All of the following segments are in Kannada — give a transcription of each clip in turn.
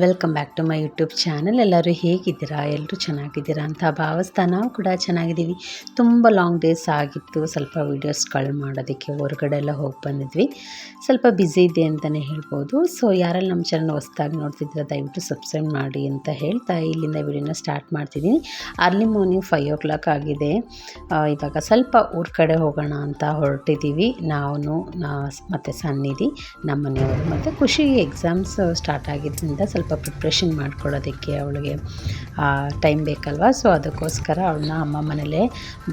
Welcome back to my YouTube channel. ಎಲ್ಲರೂ ಹೇಗಿದ್ದೀರಾ? ಎಲ್ಲರೂ ಚೆನ್ನಾಗಿದ್ದೀರಾ ಅಂತ ಭಾವಿಸ್ತಾ ನಾವು ಕೂಡ ಚೆನ್ನಾಗಿದ್ದೀವಿ. ತುಂಬ ಲಾಂಗ್ ಡೇಸ್ ಆಗಿತ್ತು, ಸ್ವಲ್ಪ ವೀಡಿಯೋಸ್ಗಳು ಮಾಡೋದಕ್ಕೆ ಹೊರಗಡೆ ಎಲ್ಲ ಹೋಗಿ ಬಂದಿದ್ವಿ. ಸ್ವಲ್ಪ ಬ್ಯುಸಿ ಇದೆ ಅಂತಲೇ ಹೇಳ್ಬೋದು. ಸೊ ಯಾರೆಲ್ಲ ನಮ್ಮ ಚಾನಲ್ ಹೊಸದಾಗಿ ನೋಡ್ತಿದ್ರೆ ದಯವಿಟ್ಟು ಸಬ್ಸ್ಕ್ರೈಬ್ ಮಾಡಿ ಅಂತ ಹೇಳ್ತಾ ಇಲ್ಲಿಂದ ವಿಡಿಯೋನ ಸ್ಟಾರ್ಟ್ ಮಾಡ್ತಿದ್ದೀನಿ. ಅರ್ಲಿ ಮಾರ್ನಿಂಗ್ 5 o'clock ಆಗಿದೆ. ಇವಾಗ ಸ್ವಲ್ಪ ಊರ ಕಡೆ ಹೋಗೋಣ ಅಂತ ಹೊರಟಿದ್ದೀವಿ. ನಾವು ಮತ್ತು ಸನ್ನಿಧಿ, ನಮ್ಮ ಮನೆಯವರು ಮತ್ತು ಖುಷಿ ಎಕ್ಸಾಮ್ಸ್ ಸ್ಟಾರ್ಟ್ ಆಗಿದ್ದರಿಂದ ಸ್ವಲ್ಪ ಪ್ರಿಪ್ರೇಷನ್ ಮಾಡ್ಕೊಳ್ಳೋದಕ್ಕೆ ಅವಳಿಗೆ ಟೈಮ್ ಬೇಕಲ್ವ. ಸೊ ಅದಕ್ಕೋಸ್ಕರ ಅವಳನ್ನ ಅಮ್ಮ ಮನೇಲೇ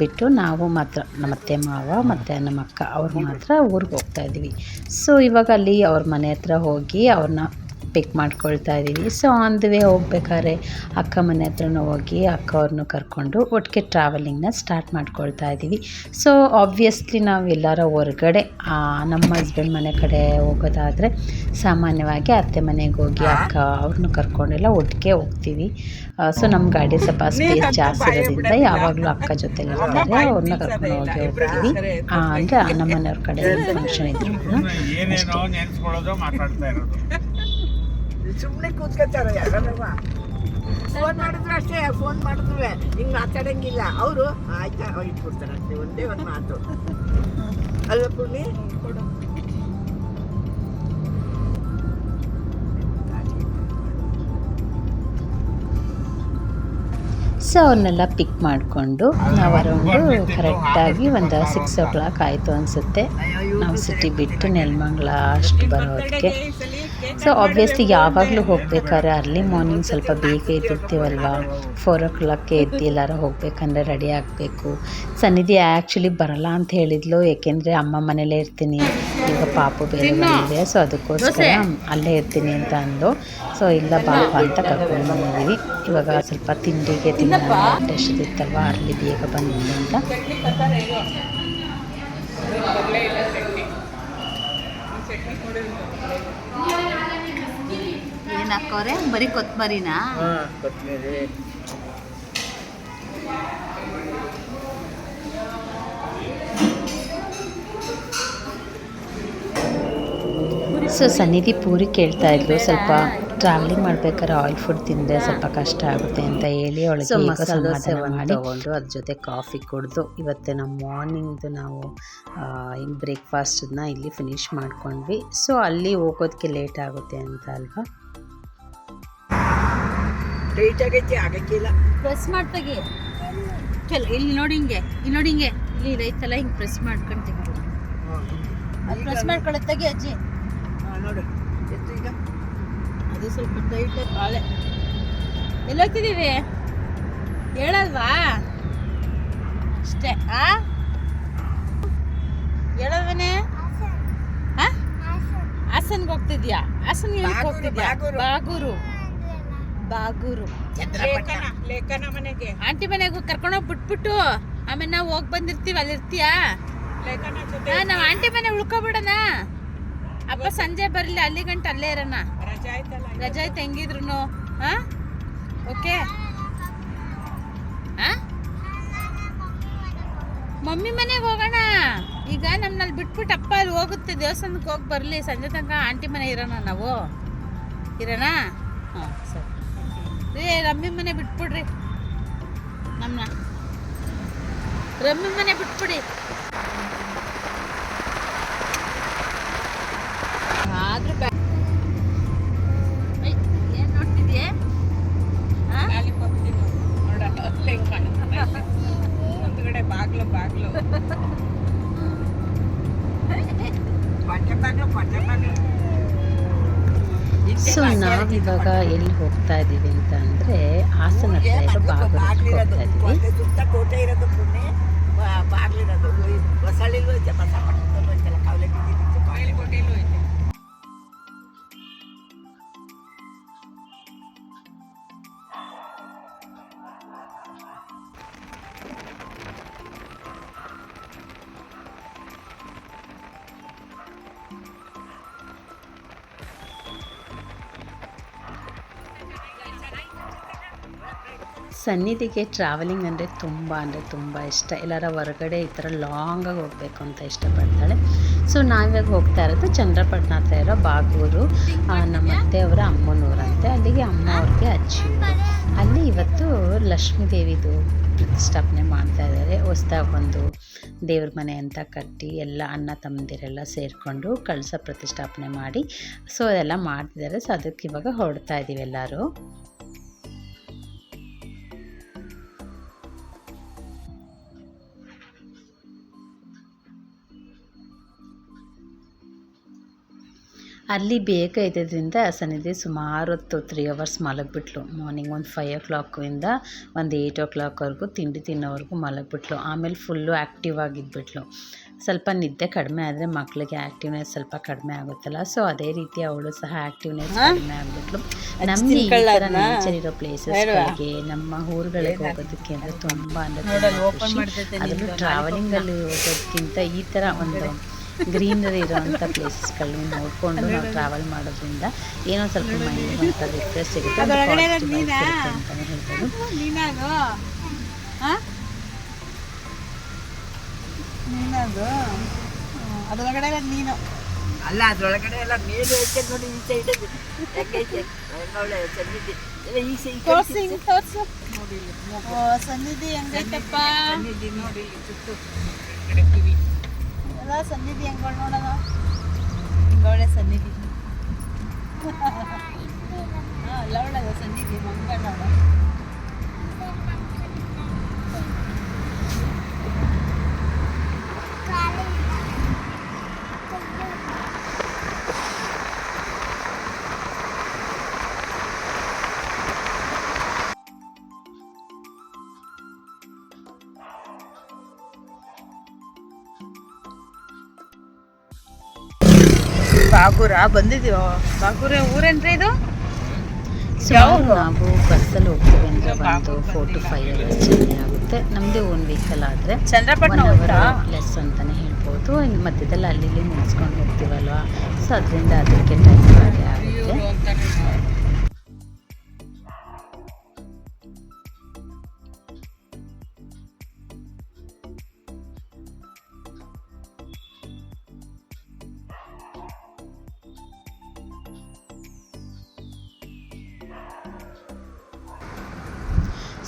ಬಿಟ್ಟು ನಾವು ಮಾತ್ರ ನಮ್ಮ ಅತ್ತೆ ಮಾವ ಮತ್ತು ನಮ್ಮ ಅಕ್ಕ ಅವ್ರು ಮಾತ್ರ ಊರಿಗೆ ಹೋಗ್ತಾಯಿದ್ವಿ. ಸೊ ಇವಾಗ ಅಲ್ಲಿ ಅವ್ರ ಮನೆ ಹತ್ರ ಹೋಗಿ ಅವ್ರನ್ನ ಪಿಕ್ ಮಾಡ್ಕೊಳ್ತಾ ಇದ್ದೀವಿ. ಸೊ ಆನ್ ದ ವೇ ಹೋಗ್ಬೇಕಾದ್ರೆ ಅಕ್ಕ ಮನೆ ಹತ್ರನೂ ಹೋಗಿ ಅಕ್ಕ ಅವ್ರನ್ನೂ ಕರ್ಕೊಂಡು ಒಟ್ಟಿಗೆ ಟ್ರಾವೆಲಿಂಗ್ನ ಸ್ಟಾರ್ಟ್ ಮಾಡ್ಕೊಳ್ತಾ ಇದ್ದೀವಿ. ಸೊ ಆಬ್ವಿಯಸ್ಲಿ ನಾವು ಎಲ್ಲರ ಹೊರಗಡೆ ನಮ್ಮ ಹಸ್ಬೆಂಡ್ ಮನೆ ಕಡೆ ಹೋಗೋದಾದರೆ ಸಾಮಾನ್ಯವಾಗಿ ಅತ್ತೆ ಮನೆಗೆ ಹೋಗಿ ಅಕ್ಕ ಅವ್ರನ್ನೂ ಕರ್ಕೊಂಡೆಲ್ಲ ಒಟ್ಟಿಗೆ ಹೋಗ್ತೀವಿ. ಸೊ ನಮ್ಮ ಗಾಡಿ ಸ್ವಲ್ಪ ಸ್ಪೇಸ್ ಜಾಸ್ತಿ ಇರೋದ್ರಿಂದ ಯಾವಾಗಲೂ ಅಕ್ಕ ಜೊತೆಲಿ ಇರ್ತಾರೆ, ಅವ್ರನ್ನ ಕರ್ಕೊಂಡು ಹೋಗ್ತೀವಿ. ಅಂದರೆ ನಮ್ಮ ಮನೆಯವ್ರ ಕಡೆ ಫಂಕ್ಷನ್ ಇದ್ರು ಸುಮ್ಮನೆ ಕೂತ್ಕೊತಾರೆ. ಯಾರಲ್ಲವ ಫೋನ್ ಮಾಡಿದ್ರು ಅಷ್ಟೇ, ಫೋನ್ ಮಾಡಿದ್ರು ಹಿಂಗೆ ಮಾತಾಡಂಗಿಲ್ಲ. ಅವರು ಆಯ್ತಾ ಇಟ್ಬಿಡ್ತಾರೆ ಅಷ್ಟೇ, ಒಂದೇ ಒಂದು ಮಾತು ಅಲ್ವ ಪುಣ್ಯ. ಸೊ ಅವ್ರನ್ನೆಲ್ಲ ಪಿಕ್ ಮಾಡಿಕೊಂಡು ನಾವು ಅರೌಂಡು ಕರೆಕ್ಟಾಗಿ ಒಂದು 6 o'clock ಆಯಿತು ಅನಿಸುತ್ತೆ ನಾವು ಸಿಟಿ ಬಿಟ್ಟು ನೆಲಮಂಗಲ ಅಷ್ಟು ಬರೋದಕ್ಕೆ. ಸೊ ಆಬ್ವಿಯಸ್ಲಿ ಯಾವಾಗಲೂ ಹೋಗ್ಬೇಕಾದ್ರೆ ಅರ್ಲಿ ಮಾರ್ನಿಂಗ್ ಸ್ವಲ್ಪ ಬೇಗ ಎದ್ದಿರ್ತೀವಲ್ವ, 4 o'clock ಎದ್ದು ಎಲ್ಲಾರು ಹೋಗ್ಬೇಕಂದ್ರೆ ರೆಡಿ ಆಗಬೇಕು. ಸನ್ನಿಧಿ ಆ್ಯಕ್ಚುಲಿ ಬರಲ್ಲ ಅಂತ ಹೇಳಿದ್ಲು, ಏಕೆಂದರೆ ಅಮ್ಮ ಮನೇಲೇ ಇರ್ತೀನಿ, ಈಗ ಪಾಪು ಬೇರೆ ಬಂದಿದೆ, ಸೊ ಅದಕ್ಕೋಸ್ಕರ ಅಲ್ಲೇ ಇರ್ತೀನಿ ಅಂತ ಅಂದು. ಸೊ ಇಲ್ಲ ಬಾಪ ಅಂತ ಕರ್ಕೊಂಡು ಬಂದಿದ್ದೀವಿ. ಇವಾಗ ಸ್ವಲ್ಪ ತಿಂಡಿಗೆ ಟೆಸ್ಟ್ ಇತ್ತಲ್ವ, ಅಲ್ಲಿ ಬೇಗ ಬಂದಿದೆ ಅಂತ. ಏನು ಹಾಕೋರೆ? ಬರೀ ಕೊತ್ತಂಬರಿನಾ? ಕೊತ್ತಂಬರಿ ಸೊ ಸನ್ನಿಧಿ ಪೂರಿ ಕೇಳ್ತಾ ಇದ್ರು. ಸ್ವಲ್ಪ ಟ್ರಾವೆಲಿಂಗ್ ಮಾಡ್ಬೇಕಾದ್ರೆ ಆಯಿಲ್ ಫುಡ್ ತಿಂದರೆ ಸ್ವಲ್ಪ ಕಷ್ಟ ಆಗುತ್ತೆ ಅಂತ ಹೇಳಿ ಅವಳಿಗೆ ಮಸಾಲೆ ದೋಸೆ ಮಾಡಿ ತಗೊಂಡು ಅದ್ರ ಜೊತೆ ಕಾಫಿ ಕುಡಿದು ಇವತ್ತು ನಮ್ಮ ಮಾರ್ನಿಂಗ್ದು ನಾವು ಹಿಂಗೆ ಬ್ರೇಕ್ಫಾಸ್ಟನ್ನ ಇಲ್ಲಿ ಫಿನಿಷ್ ಮಾಡ್ಕೊಂಡ್ವಿ. ಸೊ ಅಲ್ಲಿ ಹೋಗೋದಕ್ಕೆ ಲೇಟ್ ಆಗುತ್ತೆ ಅಂತ ಅಲ್ವಾ. ಟೈಟ್ ಆಗೈತಿ, ಆಗಕ್ಕಿಲ್ಲ. ಪ್ರೆಸ್ ಮಾಡ್ತಾಗೆ ಚಲ ಇಲ್ಲಿ ನೋಡಿ, ಹಿಂಗೆ ಇಲ್ಲಿ ನೋಡಿ, ಹಿಂಗೆ ಇಲ್ಲಿ ರೈತಲ್ಲ ಹಿಂಗೆ ಪ್ರೆಸ್ ಮಾಡ್ಕೊಂಡು ತೆಗಿಬೋದು. ಅದು ಪ್ರೆಸ್ ಮಾಡ್ಕೊಳ್ಳೋತ್ತಾಗೆ ಅಜ್ಜಿ ನೋಡು ಎಷ್ಟು ಈಗ ಅದು ಸ್ವಲ್ಪ ಟೈಟ್ ಬಾಳೆ. ಎಲ್ಲಿ ಹೋಗ್ತಿದ್ದೀವಿ ಹೇಳಲ್ವಾ? ಅಷ್ಟೇ. ಹೇಳಲ್ವನೇ? ಹಾಸನ್ಗೆ ಹೋಗ್ತಿದ್ಯಾ? ಹಾಸನ್ಗೆ ಹೋಗ್ತಿದ್ಯಾ? ಬಾಗೂರು ಲೇಖನ ಮನೆಗೆ, ಆಂಟಿ ಮನೆಗೆ ಕರ್ಕೊಂಡೋಗಿ ಬಿಟ್ಬಿಟ್ಟು ಆಮೇಲೆ ನಾವು ಹೋಗಿ ಬಂದಿರ್ತೀವಿ. ಅಲ್ಲಿ ಇರ್ತೀಯಾ? ನಾವು ಆಂಟಿ ಮನೆ ಉಳ್ಕೊಬಿಡೋಣ. ಅಪ್ಪ ಸಂಜೆ ಬರಲಿ, ಅಲ್ಲಿ ಗಂಟ ಅಲ್ಲೇ ಇರೋಣ. ರಜಾ ಆಯ್ತು ಹೆಂಗಿದ್ರು. ಓಕೆ. ಮಮ್ಮಿ ಮನೆಗೆ ಹೋಗೋಣ ಈಗ. ನಮ್ಮಲ್ಲಿ ಬಿಟ್ಬಿಟ್ಟು ಅಪ್ಪ ಅಲ್ಲಿ ಹೋಗುತ್ತೆ, ದೇವಸ್ಥಾನಕ್ಕೆ ಹೋಗಿ ಬರಲಿ. ಸಂಜೆ ತನಕ ಆಂಟಿ ಮನೆ ಇರೋಣ, ನಾವು ಇರೋಣ. ಹಾಂ ಸರಿ ರೀ. ರಮ್ಮಿ ಮನೆ ಬಿಟ್ಬಿಡ್ರಿ, ನಮ್ಮನ್ನ ರಮ್ಮಿ ಮನೆ ಬಿಟ್ಬಿಡಿ. ಆದ್ರೂ ಏನ್ ನೋಡ್ತಿದ್ಯೆ? ಒಂದುಗಡೆ ಬಾಗ್ಲು ಸೊ ನಾವಿವಾಗ ಎಲ್ಲಿ ಹೋಗ್ತಾ ಇದ್ದೀವಿ ಅಂತ ಅಂದರೆ ಹಾಸನ ಹತ್ರ ಇರೋ ಬಾಗೂರಿಗೆ ಹೋಗ್ತಾ ಇದ್ದೀವಿ. ಸುತ್ತ ಕೋಟೆ ಇರೋದು ಪುಣ್ಯ, ಬಾಗ್ಲಿರೋದು ಹೊಸಳಿಲ್ವ ಕಾವಲೆ ಕೋಟೆಯಲ್ಲೂ ಐತೆ. ಸನ್ನಿಧಿಗೆ ಟ್ರಾವೆಲಿಂಗ್ ಅಂದರೆ ತುಂಬ ಇಷ್ಟ. ಎಲ್ಲರ ಹೊರಗಡೆ ಈ ಥರ ಲಾಂಗಾಗಿ ಹೋಗಬೇಕು ಅಂತ ಇಷ್ಟಪಡ್ತಾಳೆ. ಸೊ ನಾವಿವಾಗ ಹೋಗ್ತಾ ಇರೋದು ಚಂದ್ರಪಟ್ಟಣ ಹತ್ರ ಇರೋ ಬಾಗೂರು, ನಮ್ಮ ಅತ್ತೆಯವರ ಅಮ್ಮನೂರಂತೆ. ಅಲ್ಲಿಗೆ ಅಮ್ಮ ಅವ್ರಿಗೆ ಅಜ್ಜಿ ಊರು. ಅಲ್ಲಿ ಇವತ್ತು ಲಕ್ಷ್ಮೀ ದೇವಿದು ಪ್ರತಿಷ್ಠಾಪನೆ ಮಾಡ್ತಾ ಇದ್ದಾರೆ. ಹೊಸ್ದಾಗಿ ಒಂದು ದೇವ್ರ ಮನೆ ಅಂತ ಕಟ್ಟಿ ಎಲ್ಲ ಅಣ್ಣ ತಮ್ಮಂದಿರೆಲ್ಲ ಸೇರಿಕೊಂಡು ಕಳಸ ಪ್ರತಿಷ್ಠಾಪನೆ ಮಾಡಿ ಸೊ ಅದೆಲ್ಲ ಮಾಡ್ತಿದ್ದಾರೆ. ಸೊ ಅದಕ್ಕೆ ಇವಾಗ ಹೊರಡ್ತಾ ಇದ್ದೀವಿ ಎಲ್ಲರೂ. ಅಲ್ಲಿ ಬೇಗ ಇದ್ದಿದ್ದರಿಂದ ಸನ್ನಿಧಿ ಸುಮಾರು ಹೊತ್ತು 3 hours ಮಲಗಿಬಿಟ್ಲು. ಮಾರ್ನಿಂಗ್ ಒಂದು 5 o'clock ಒಂದು 8 o'clockವರೆಗೂ ತಿಂಡಿ ತಿನ್ನೋವರೆಗೂ ಮಲಗಿಬಿಟ್ಲು. ಆಮೇಲೆ ಫುಲ್ಲು ಆ್ಯಕ್ಟಿವ್ ಆಗಿದ್ಬಿಟ್ಲು. ಸ್ವಲ್ಪ ನಿದ್ದೆ ಕಡಿಮೆ ಆದರೆ ಮಕ್ಕಳಿಗೆ ಆ್ಯಕ್ಟಿವ್ನೆಸ್ ಸ್ವಲ್ಪ ಕಡಿಮೆ ಆಗುತ್ತಲ್ಲ, ಸೊ ಅದೇ ರೀತಿ ಅವಳು ಸಹ ಆ್ಯಕ್ಟಿವ್ನೆಸ್ ಕಡಿಮೆ ಆಗಿಬಿಟ್ಲು. ನಮಗೆ ಈ ಥರ ನೇಚರ್ ಇರೋ ಪ್ಲೇಸಸ್ಗಳಿಗೆ ನಮ್ಮ ಊರುಗಳಿಗೆ ಹೋಗೋದಕ್ಕೆ ಅಂದರೆ ತುಂಬ ಅಂದರೆ ಅದರಲ್ಲೂ ಟ್ರಾವೆಲಿಂಗಲ್ಲಿ ಹೋಗೋದಕ್ಕಿಂತ ಈ ಥರ ಒಂದು ಗ್ರೀನರಿ ಇರೋವಂಥ ಪ್ಲೇಸಸ್ಗಳನ್ನ ನೋಡಿಕೊಂಡು ನಾವು ಟ್ರಾವೆಲ್ ಮಾಡೋದ್ರಿಂದ ಏನೋ ಸ್ವಲ್ಪ ಮೈಂಡ್ ಒಂಥರ ರಿಫ್ರೆಶ್ ಸಿಗುತ್ತೆ ಅಂತಲೇ ಹೇಳ್ಬೋದು. ಅದರೊಳಗಡೆ ನೀನು ಅಲ್ಲ, ಅದ್ರೊಳಗಡೆ ಎಲ್ಲ ಮೇಲೆ ಐತೆ ನೋಡಿ, ಈ ಸೈಡ್ ಹೆಂಗೈತೆ ಒಳ್ಳೆ ಸನ್ನಿಧಿ ಎಲ್ಲ ಈ ಸೈಡ್ ತೋರ್ಸು. ಸನ್ನಿಧಿ ಹೆಂಗೈತಪ್ಪ, ಸನ್ನಿಧಿ ನೋಡಿ ಸುತ್ತು ಎಲ್ಲ ಸನ್ನಿಧಿ ಹೆಂಗಳು ನೋಡೋಣ. ಹಿಂಗೊಳ್ಳೆ ಸನ್ನಿಧಿ ಅಲ್ಲ ಒಳ್ಳೆದ ಸನ್ನಿಧಿ ಮಂಗಳ ನೋಡ. ಬಾಗೂರ ಬಂದಿದ್ದೀವ. ಬಾಗೂರ ಊರೇನ್ರಿ ಇದು? ನಾವು ಬಸ್ಸಲ್ಲಿ ಹೋಗ್ತೀವಿ ಅಂದರೆ ಒಂದು 4 to 5 hours ಜರ್ನಿ ಆಗುತ್ತೆ. ನಮ್ಮದೇ ಓನ್ ವೆಹಿಕಲ್ ಆದರೆ ಚಂದ್ರಪಟ್ಟಣ ಲೆಸ್ ಅಂತಲೇ ಹೇಳ್ಬೋದು. ಇನ್ನು ಮಧ್ಯದಲ್ಲಿ ಅಲ್ಲಿ ನಿಲ್ಸ್ಕೊಂಡು ಹೋಗ್ತೀವಲ್ವ, ಸೊ ಅದರಿಂದ ಅದಕ್ಕೆ ಟೈಮ್ ಹಾಗೆ ಆಗುತ್ತೆ.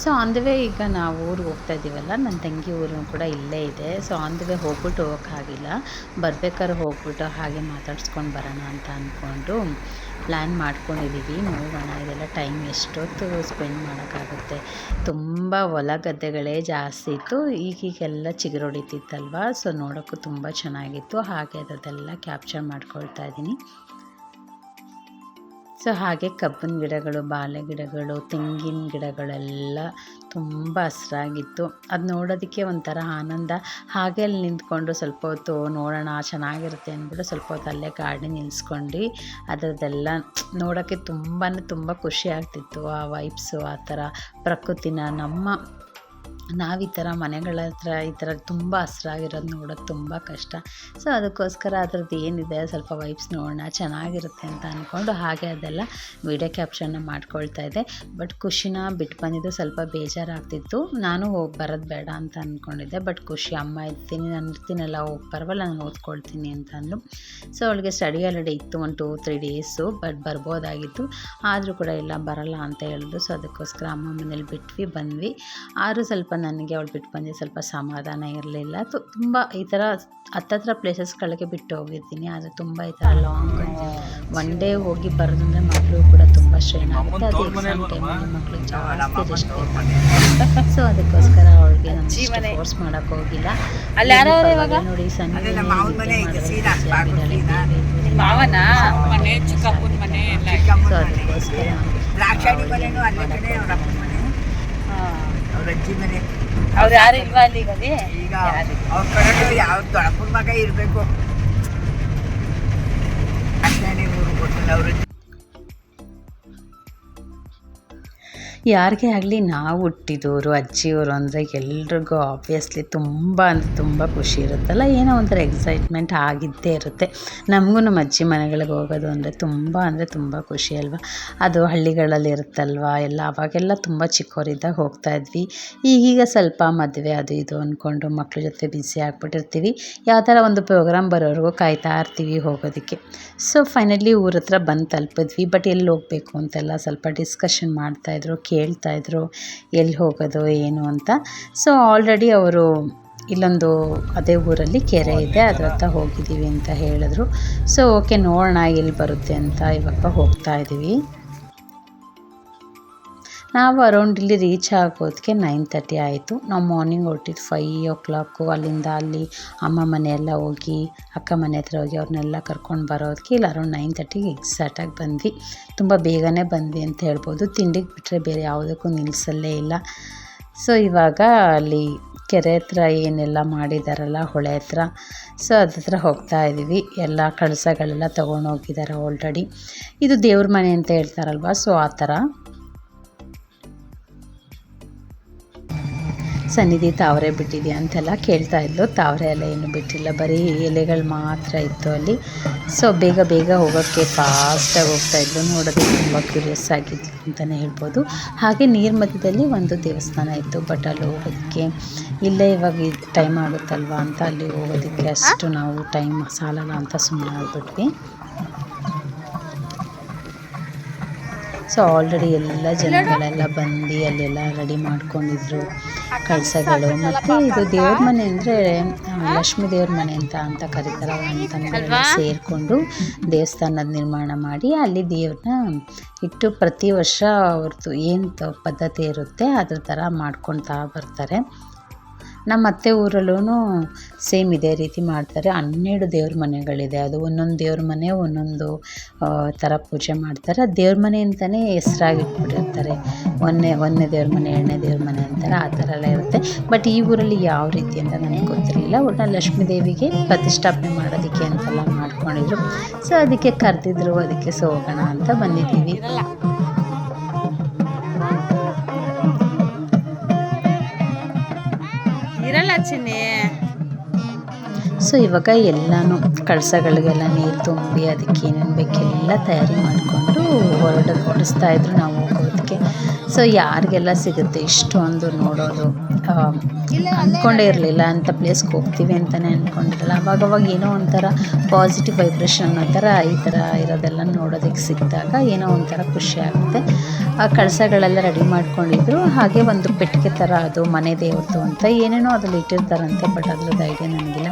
ಸೊ ಆನ್ ದ ವೇ ಈಗ ನಾವು ಊರಿಗೆ ಹೋಗ್ತಾ ಇದ್ದೀವಲ್ಲ, ನನ್ನ ತಂಗಿ ಊರು ಕೂಡ ಇಲ್ಲೇ ಇದೆ. ಸೊ ಆನ್ ದ ವೇ ಹೋಗ್ಬಿಟ್ಟು ಹೋಗೋಕ್ಕಾಗಿಲ್ಲ, ಬರ್ಬೇಕಾದ್ರೆ ಹೋಗ್ಬಿಟ್ಟು ಹಾಗೆ ಮಾತಾಡ್ಸ್ಕೊಂಡು ಬರೋಣ ಅಂತ ಅಂದ್ಕೊಂಡು ಪ್ಲ್ಯಾನ್ ಮಾಡ್ಕೊಂಡಿದ್ದೀವಿ. ನೋಡೋಣ, ಇದೆಲ್ಲ ಟೈಮ್ ಎಷ್ಟೊತ್ತು ಸ್ಪೆಂಡ್ ಮಾಡೋಕ್ಕಾಗುತ್ತೆ. ತುಂಬ ಹೊಲ ಗದ್ದೆಗಳೇ ಜಾಸ್ತಿ ಇತ್ತು, ಈಗೀಗೆಲ್ಲ ಚಿಗುರೊಡಿತಿತ್ತಲ್ವ, ಸೊ ನೋಡೋಕ್ಕೂ ತುಂಬ ಚೆನ್ನಾಗಿತ್ತು. ಹಾಗೆ ಅದೆಲ್ಲ ಕ್ಯಾಪ್ಚರ್ ಮಾಡ್ಕೊಳ್ತಾ ಇದ್ದೀನಿ. ಸೊ ಹಾಗೆ ಕಬ್ಬಿನ ಗಿಡಗಳು, ಬಾಳೆ ಗಿಡಗಳು, ತೆಂಗಿನ ಗಿಡಗಳೆಲ್ಲ ತುಂಬ ಹಸ್ರಾಗಿತ್ತು. ಅದು ನೋಡೋದಕ್ಕೆ ಒಂಥರ ಆನಂದ. ಹಾಗೆ ಅಲ್ಲಿ ನಿಂತ್ಕೊಂಡು ಸ್ವಲ್ಪ ಹೊತ್ತು ನೋಡೋಣ ಚೆನ್ನಾಗಿರುತ್ತೆ ಅಂದ್ಬಿಟ್ಟು ಸ್ವಲ್ಪ ಹೊತ್ತು ಅಲ್ಲೇ ಗಾಡಿ ನಿಲ್ಲಿಸ್ಕೊಂಡು ಅದರದ್ದೆಲ್ಲ ನೋಡೋಕ್ಕೆ ತುಂಬ ಖುಷಿ ಆಗ್ತಿತ್ತು. ಆ ವೈಬ್ಸು, ಆ ಥರ ಪ್ರಕೃತಿನ ನಾವು ಈ ಥರ ಮನೆಗಳ ಹತ್ರ ಈ ಥರ ತುಂಬ ಹಸ್ರಾಗಿರೋದು ನೋಡೋದು ತುಂಬ ಕಷ್ಟ. ಸೊ ಅದಕ್ಕೋಸ್ಕರ ಅದ್ರದ್ದು ಏನಿದೆ ಸ್ವಲ್ಪ ವೈಬ್ಸ್ ನೋಡೋಣ ಚೆನ್ನಾಗಿರುತ್ತೆ ಅಂತ ಅಂದ್ಕೊಂಡು ಹಾಗೆ ಅದೆಲ್ಲ ವೀಡಿಯೋ ಕ್ಯಾಪ್ಷನ್ನ ಮಾಡ್ಕೊಳ್ತಾ ಇದ್ದೆ. ಬಟ್ ಖುಷಿನ ಬಿಟ್ಟು ಬಂದಿದ್ದು ಸ್ವಲ್ಪ ಬೇಜಾರಾಗ್ತಿತ್ತು. ನಾನು ಹೋಗಿ ಬರೋದು ಬೇಡ ಅಂತ ಅಂದ್ಕೊಂಡಿದ್ದೆ. ಬಟ್ ಖುಷಿ ಅಮ್ಮ ನಾನು ಇರ್ತೀನಲ್ಲ, ಹೋಗಿ ಬರವಲ್ಲ, ನಾನು ಓದ್ಕೊಳ್ತೀನಿ ಅಂತ ಅಂದು. ಸೊ ಅವಳಿಗೆ ಸ್ಟಡಿ ಹಾಲಿಡೇ ಇತ್ತು, 1-2-3 ಡೇಸು, ಬಟ್ ಬರ್ಬೋದಾಗಿತ್ತು. ಆದರೂ ಕೂಡ ಇಲ್ಲ, ಬರಲ್ಲ ಅಂತ ಹೇಳಿದ್ರು. ಸೊ ಅದಕ್ಕೋಸ್ಕರ ಅಮ್ಮ ಮನೇಲಿ ಬಿಟ್ವಿ, ಬಂದ್ವಿ. ಆದರೂ ಸ್ವಲ್ಪ ನನಗೆ ಅವಳು ಬಿಟ್ಟು ಬಂದು ಸ್ವಲ್ಪ ಸಮಾಧಾನ ಇರಲಿಲ್ಲ. ತುಂಬ ಈ ಥರ ಹತ್ತತ್ರ ಪ್ಲೇಸಸ್ಗಳಿಗೆ ಬಿಟ್ಟು ಹೋಗಿರ್ತೀನಿ, ಆದರೆ ತುಂಬ ಈ ಥರ ಲಾಂಗ್ 1 day ಹೋಗಿ ಬರೋದಂದರೆ ಮಕ್ಕಳು ಕೂಡ ತುಂಬ ಸ್ಟ್ರೈನ್ ಆಗುತ್ತೆ. ಅದು ಎಕ್ಸಾಮ್ ಟೈಮಲ್ಲಿ ಮಕ್ಕಳು ಜಾಸ್ತಿ ರೆಸ್ಟ್ ಬೇಕು. ಸೊ ಅದಕ್ಕೋಸ್ಕರ ಅವಳಿಗೆ ನಾನು ಫೋರ್ಸ್ ಮಾಡೋಕ್ಕೆ ಹೋಗಿಲ್ಲ. ನೋಡಿ ಸಣ್ಣ ಮಾವನ ಮನೆ, ಚಿಕ್ಕಪ್ಪನ ಮನೆ ಎಲ್ಲ. ಸೊ ಅದಕ್ಕೋಸ್ಕರ ಅವ್ರ ಅಜ್ಜಿ ಮನೆ. ಅವ್ರು ಯಾರು ಇಲ್ವಾ ಅಲ್ಲಿ? ಈಗ ಅವ್ರ ಕಡೆ ಯಾವ ದೊಡ್ಡಪ್ಪನ ಮಗ ಇರಬೇಕು ಅಷ್ಟೇ ಊರು ಕೊಟ್ಟಿಲ್ಲ ಅವ್ರ. ಯಾರಿಗೇ ಆಗಲಿ ನಾವು ಹುಟ್ಟಿದವರು ಅಜ್ಜಿಯವರು ಅಂದರೆ ಎಲ್ರಿಗೂ ಆಬ್ವಿಯಸ್ಲಿ ತುಂಬ ಅಂದರೆ ತುಂಬ ಖುಷಿ ಇರುತ್ತಲ್ಲ, ಏನೋ ಒಂಥರ ಎಕ್ಸೈಟ್ಮೆಂಟ್ ಆಗಿದ್ದೇ ಇರುತ್ತೆ. ನಮಗೂ ನಮ್ಮ ಅಜ್ಜಿ ಮನೆಗಳಿಗೆ ಹೋಗೋದು ಅಂದರೆ ತುಂಬ ಖುಷಿ ಅಲ್ವಾ. ಅದು ಹಳ್ಳಿಗಳಲ್ಲಿ ಇರುತ್ತಲ್ವ ಎಲ್ಲ. ಅವಾಗೆಲ್ಲ ತುಂಬ ಚಿಕ್ಕವರಿದ್ದಾಗ ಹೋಗ್ತಾಯಿದ್ವಿ. ಈಗೀಗ ಸ್ವಲ್ಪ ಮದುವೆ ಅದು ಇದು ಅಂದ್ಕೊಂಡು ಮಕ್ಳ ಜೊತೆ ಬ್ಯುಸಿ ಆಗಿಬಿಟ್ಟಿರ್ತೀವಿ. ಯಾವ ಥರ ಒಂದು ಪ್ರೋಗ್ರಾಮ್ ಬರೋವರೆಗೂ ಕಾಯ್ತಾ ಇರ್ತೀವಿ ಹೋಗೋದಕ್ಕೆ. ಸೊ ಫೈನಲಿ ಊರ ಹತ್ರ ಬಂದು ತಲುಪಿದ್ವಿ. ಬಟ್ ಎಲ್ಲಿ ಹೋಗಬೇಕು ಅಂತೆಲ್ಲ ಸ್ವಲ್ಪ ಡಿಸ್ಕಷನ್ ಮಾಡ್ತಾಯಿದ್ರು, ಕೇಳ್ತಾಯಿದ್ರು ಎಲ್ಲಿ ಹೋಗೋದು ಏನು ಅಂತ. ಸೊ ಆಲ್ರೆಡಿ ಅವರು ಇಲ್ಲೊಂದು ಅದೇ ಊರಲ್ಲಿ ಕೆರೆ ಇದೆ, ಅದ್ರ ಹತ್ರ ಹೋಗಿದ್ದೀವಿ ಅಂತ ಹೇಳಿದ್ರು. ಸೊ ಓಕೆ ನೋಡೋಣ ಎಲ್ಲಿ ಬರುತ್ತೆ ಅಂತ ಇವಾಗ ಹೋಗ್ತಾ ಇದ್ದೀವಿ. ನಾವು ಅರೌಂಡ್ ಇಲ್ಲಿ ರೀಚ್ ಆಗೋದಕ್ಕೆ 9:30 ಆಯಿತು. ನಾವು ಮಾರ್ನಿಂಗ್ ಹೊರಟಿದ್ದು 5 o'clock. ಅಲ್ಲಿಂದ ಅಲ್ಲಿ ಅಮ್ಮ ಮನೆಯೆಲ್ಲ ಹೋಗಿ ಅಕ್ಕ ಮನೆ ಹತ್ರ ಹೋಗಿ ಅವ್ರನ್ನೆಲ್ಲ ಕರ್ಕೊಂಡು ಬರೋದಕ್ಕೆ ಇಲ್ಲಿ ಅರೌಂಡ್ 9:30ಗೆ ಎಕ್ಸಾಕ್ಟಾಗಿ ಬಂದ್ವಿ. ತುಂಬ ಬೇಗನೆ ಬಂದ್ವಿ ಅಂತ ಹೇಳ್ಬೋದು. ತಿಂಡಿಗೆ ಬಿಟ್ಟರೆ ಬೇರೆ ಯಾವುದಕ್ಕೂ ನಿಲ್ಲಿಸಲ್ಲೇ ಇಲ್ಲ. ಸೊ ಇವಾಗ ಅಲ್ಲಿ ಕೆರೆ ಹತ್ರ ಏನೆಲ್ಲ ಮಾಡಿದಾರಲ್ಲ ಹೊಳೆ ಹತ್ರ, ಸೊ ಅದ್ರ ಹತ್ರ ಹೋಗ್ತಾ ಇದ್ದೀವಿ. ಎಲ್ಲ ಕಳಸಗಳೆಲ್ಲ ತೊಗೊಂಡೋಗಿದ್ದಾರೆ ಆಲ್ರೆಡಿ. ಇದು ದೇವ್ರ ಮನೆ ಅಂತ ಹೇಳ್ತಾರಲ್ವ, ಸೊ ಆ ಥರ. ಸನ್ನಿಧಿ ತಾವರೆ ಬಿಟ್ಟಿದೆಯಾ ಅಂತೆಲ್ಲ ಕೇಳ್ತಾ ಇದ್ಲು. ತಾವರೆ ಎಲ್ಲ ಏನು ಬಿಟ್ಟಿಲ್ಲ, ಬರೀ ಎಲೆಗಳು ಮಾತ್ರ ಇತ್ತು ಅಲ್ಲಿ. ಸೊ ಬೇಗ ಹೋಗೋಕ್ಕೆ ಫಾಸ್ಟಾಗಿ ಹೋಗ್ತಾಯಿದ್ಲು. ನೋಡೋದಕ್ಕೆ ತುಂಬ ಕ್ಯೂರಿಯಸ್ ಆಗಿದ್ಲು ಅಂತಲೇ ಹೇಳ್ಬೋದು. ಹಾಗೆ ನೀರು ಮಧ್ಯದಲ್ಲಿ ಒಂದು ದೇವಸ್ಥಾನ ಇತ್ತು, ಬಟ್ ಅಲ್ಲಿ ಹೋಗೋದಕ್ಕೆ ಇಲ್ಲೇ ಇವಾಗ ಟೈಮ್ ಆಗುತ್ತಲ್ವ ಅಂತ ಅಲ್ಲಿ ಹೋಗೋದಕ್ಕೆ ಅಷ್ಟು ನಾವು ಟೈಮ್ ಸಾಲಲ್ಲ ಅಂತ ಸುಮ್ಮನೆ ಆಗಿಬಿಟ್ವಿ. ಸೊ ಆಲ್ರೆಡಿ ಎಲ್ಲ ಜನಗಳೆಲ್ಲ ಬಂದು ಅಲ್ಲೆಲ್ಲ ರೆಡಿ ಮಾಡ್ಕೊಂಡಿದ್ರು ಕಳಸಗಳು. ಮತ್ತು ಇದು ದೇವ್ರ ಮನೆ ಅಂದರೆ ಲಕ್ಷ್ಮೀ ದೇವ್ರ ಮನೆ ಅಂತ ಕರೀತಾರೆ. ಅಂತ ಸೇರಿಕೊಂಡು ದೇವಸ್ಥಾನದ ನಿರ್ಮಾಣ ಮಾಡಿ ಅಲ್ಲಿ ದೇವ್ರನ್ನ ಇಟ್ಟು ಪ್ರತಿ ವರ್ಷ ಅವ್ರದ್ದು ಏನು ಪದ್ಧತಿ ಇರುತ್ತೆ ಅದ್ರ ಥರ ಮಾಡ್ಕೊಳ್ತಾ ಬರ್ತಾರೆ. ನಮ್ಮ ಅತ್ತೆ ಊರಲ್ಲೂ ಸೇಮ್ ಇದೇ ರೀತಿ ಮಾಡ್ತಾರೆ. 12 ದೇವ್ರ ಮನೆಗಳಿದೆ. ಅದು ಒಂದೊಂದು ದೇವ್ರ ಮನೆ ಒಂದೊಂದು ಥರ ಪೂಜೆ ಮಾಡ್ತಾರೆ. ಅದು ದೇವ್ರ ಮನೆ ಅಂತಲೇ ಹೆಸ್ರಾಗಿಟ್ಬಿಟ್ಟಿರ್ತಾರೆ. ಒಂದನೇ ದೇವ್ರ ಮನೆ, 2ನೇ ದೇವ್ರ ಮನೆ ಅಂತಾರೆ, ಆ ಥರ ಎಲ್ಲ ಇರುತ್ತೆ. ಬಟ್ ಈ ಊರಲ್ಲಿ ಯಾವ ರೀತಿ ಅಂತ ನನಗೆ ಗೊತ್ತಿರಲಿಲ್ಲ. ಒಟ್ಟು ಲಕ್ಷ್ಮೀ ದೇವಿಗೆ ಪ್ರತಿಷ್ಠಾಪನೆ ಮಾಡೋದಕ್ಕೆ ಅಂತೆಲ್ಲ ಮಾಡ್ಕೊಂಡಿದ್ರು. ಸೊ ಅದಕ್ಕೆ ಕರೆದಿದ್ರು, ಅದಕ್ಕೆ ಸೊ ಹೋಗೋಣ ಅಂತ ಬಂದಿದ್ದೀವಿ. ಇರಲ್ಲ ಚಿನ್ನಿ. ಸೊ ಇವಾಗ ಎಲ್ಲನೂ ಕಳಸಗಳಿಗೆಲ್ಲ ನೀರು ತುಂಬಿ ಅದಕ್ಕೆ ಏನೇನು ಬೇಕೆಲ್ಲ ತಯಾರಿ ಮಾಡಿಕೊಂಡು ಹೊರಡಿಸ್ತಾ ಇದ್ರು ನಾವು ಹೋಗೋದಕ್ಕೆ. ಸೊ ಯಾರಿಗೆಲ್ಲ ಸಿಗುತ್ತೆ ಇಷ್ಟೊಂದು ನೋಡೋದು, ಅಂದ್ಕೊಂಡೇ ಇರಲಿಲ್ಲ ಅಂಥ ಪ್ಲೇಸ್ಗೆ ಹೋಗ್ತೀವಿ ಅಂತಲೇ ಅಂದ್ಕೊಂಡಿರಲ್ಲ. ಅವಾಗವಾಗ ಏನೋ ಒಂಥರ ಪಾಸಿಟಿವ್ ವೈಬ್ರೇಷನ್ ಅನ್ನೋ ಥರ ಈ ಥರ ಇರೋದೆಲ್ಲ ನೋಡೋದಕ್ಕೆ ಸಿಕ್ಕಿದಾಗ ಏನೋ ಒಂಥರ ಖುಷಿ ಆಗುತ್ತೆ. ಆ ಕಳಸಗಳೆಲ್ಲ ರೆಡಿ ಮಾಡ್ಕೊಂಡಿದ್ರು. ಹಾಗೆ ಒಂದು ಪೆಟ್ಟಿಗೆ ಥರ ಅದು ಮನೆ ದೇವ್ರದ್ದು ಅಂತ ಏನೇನೋ ಅದ್ರಲ್ಲಿ ಇಟ್ಟಿರ್ತಾರಂತೆ, ಬಟ್ ಅದ್ರದ್ದು ಐಡಿಯಾ ನನಗಿಲ್ಲ.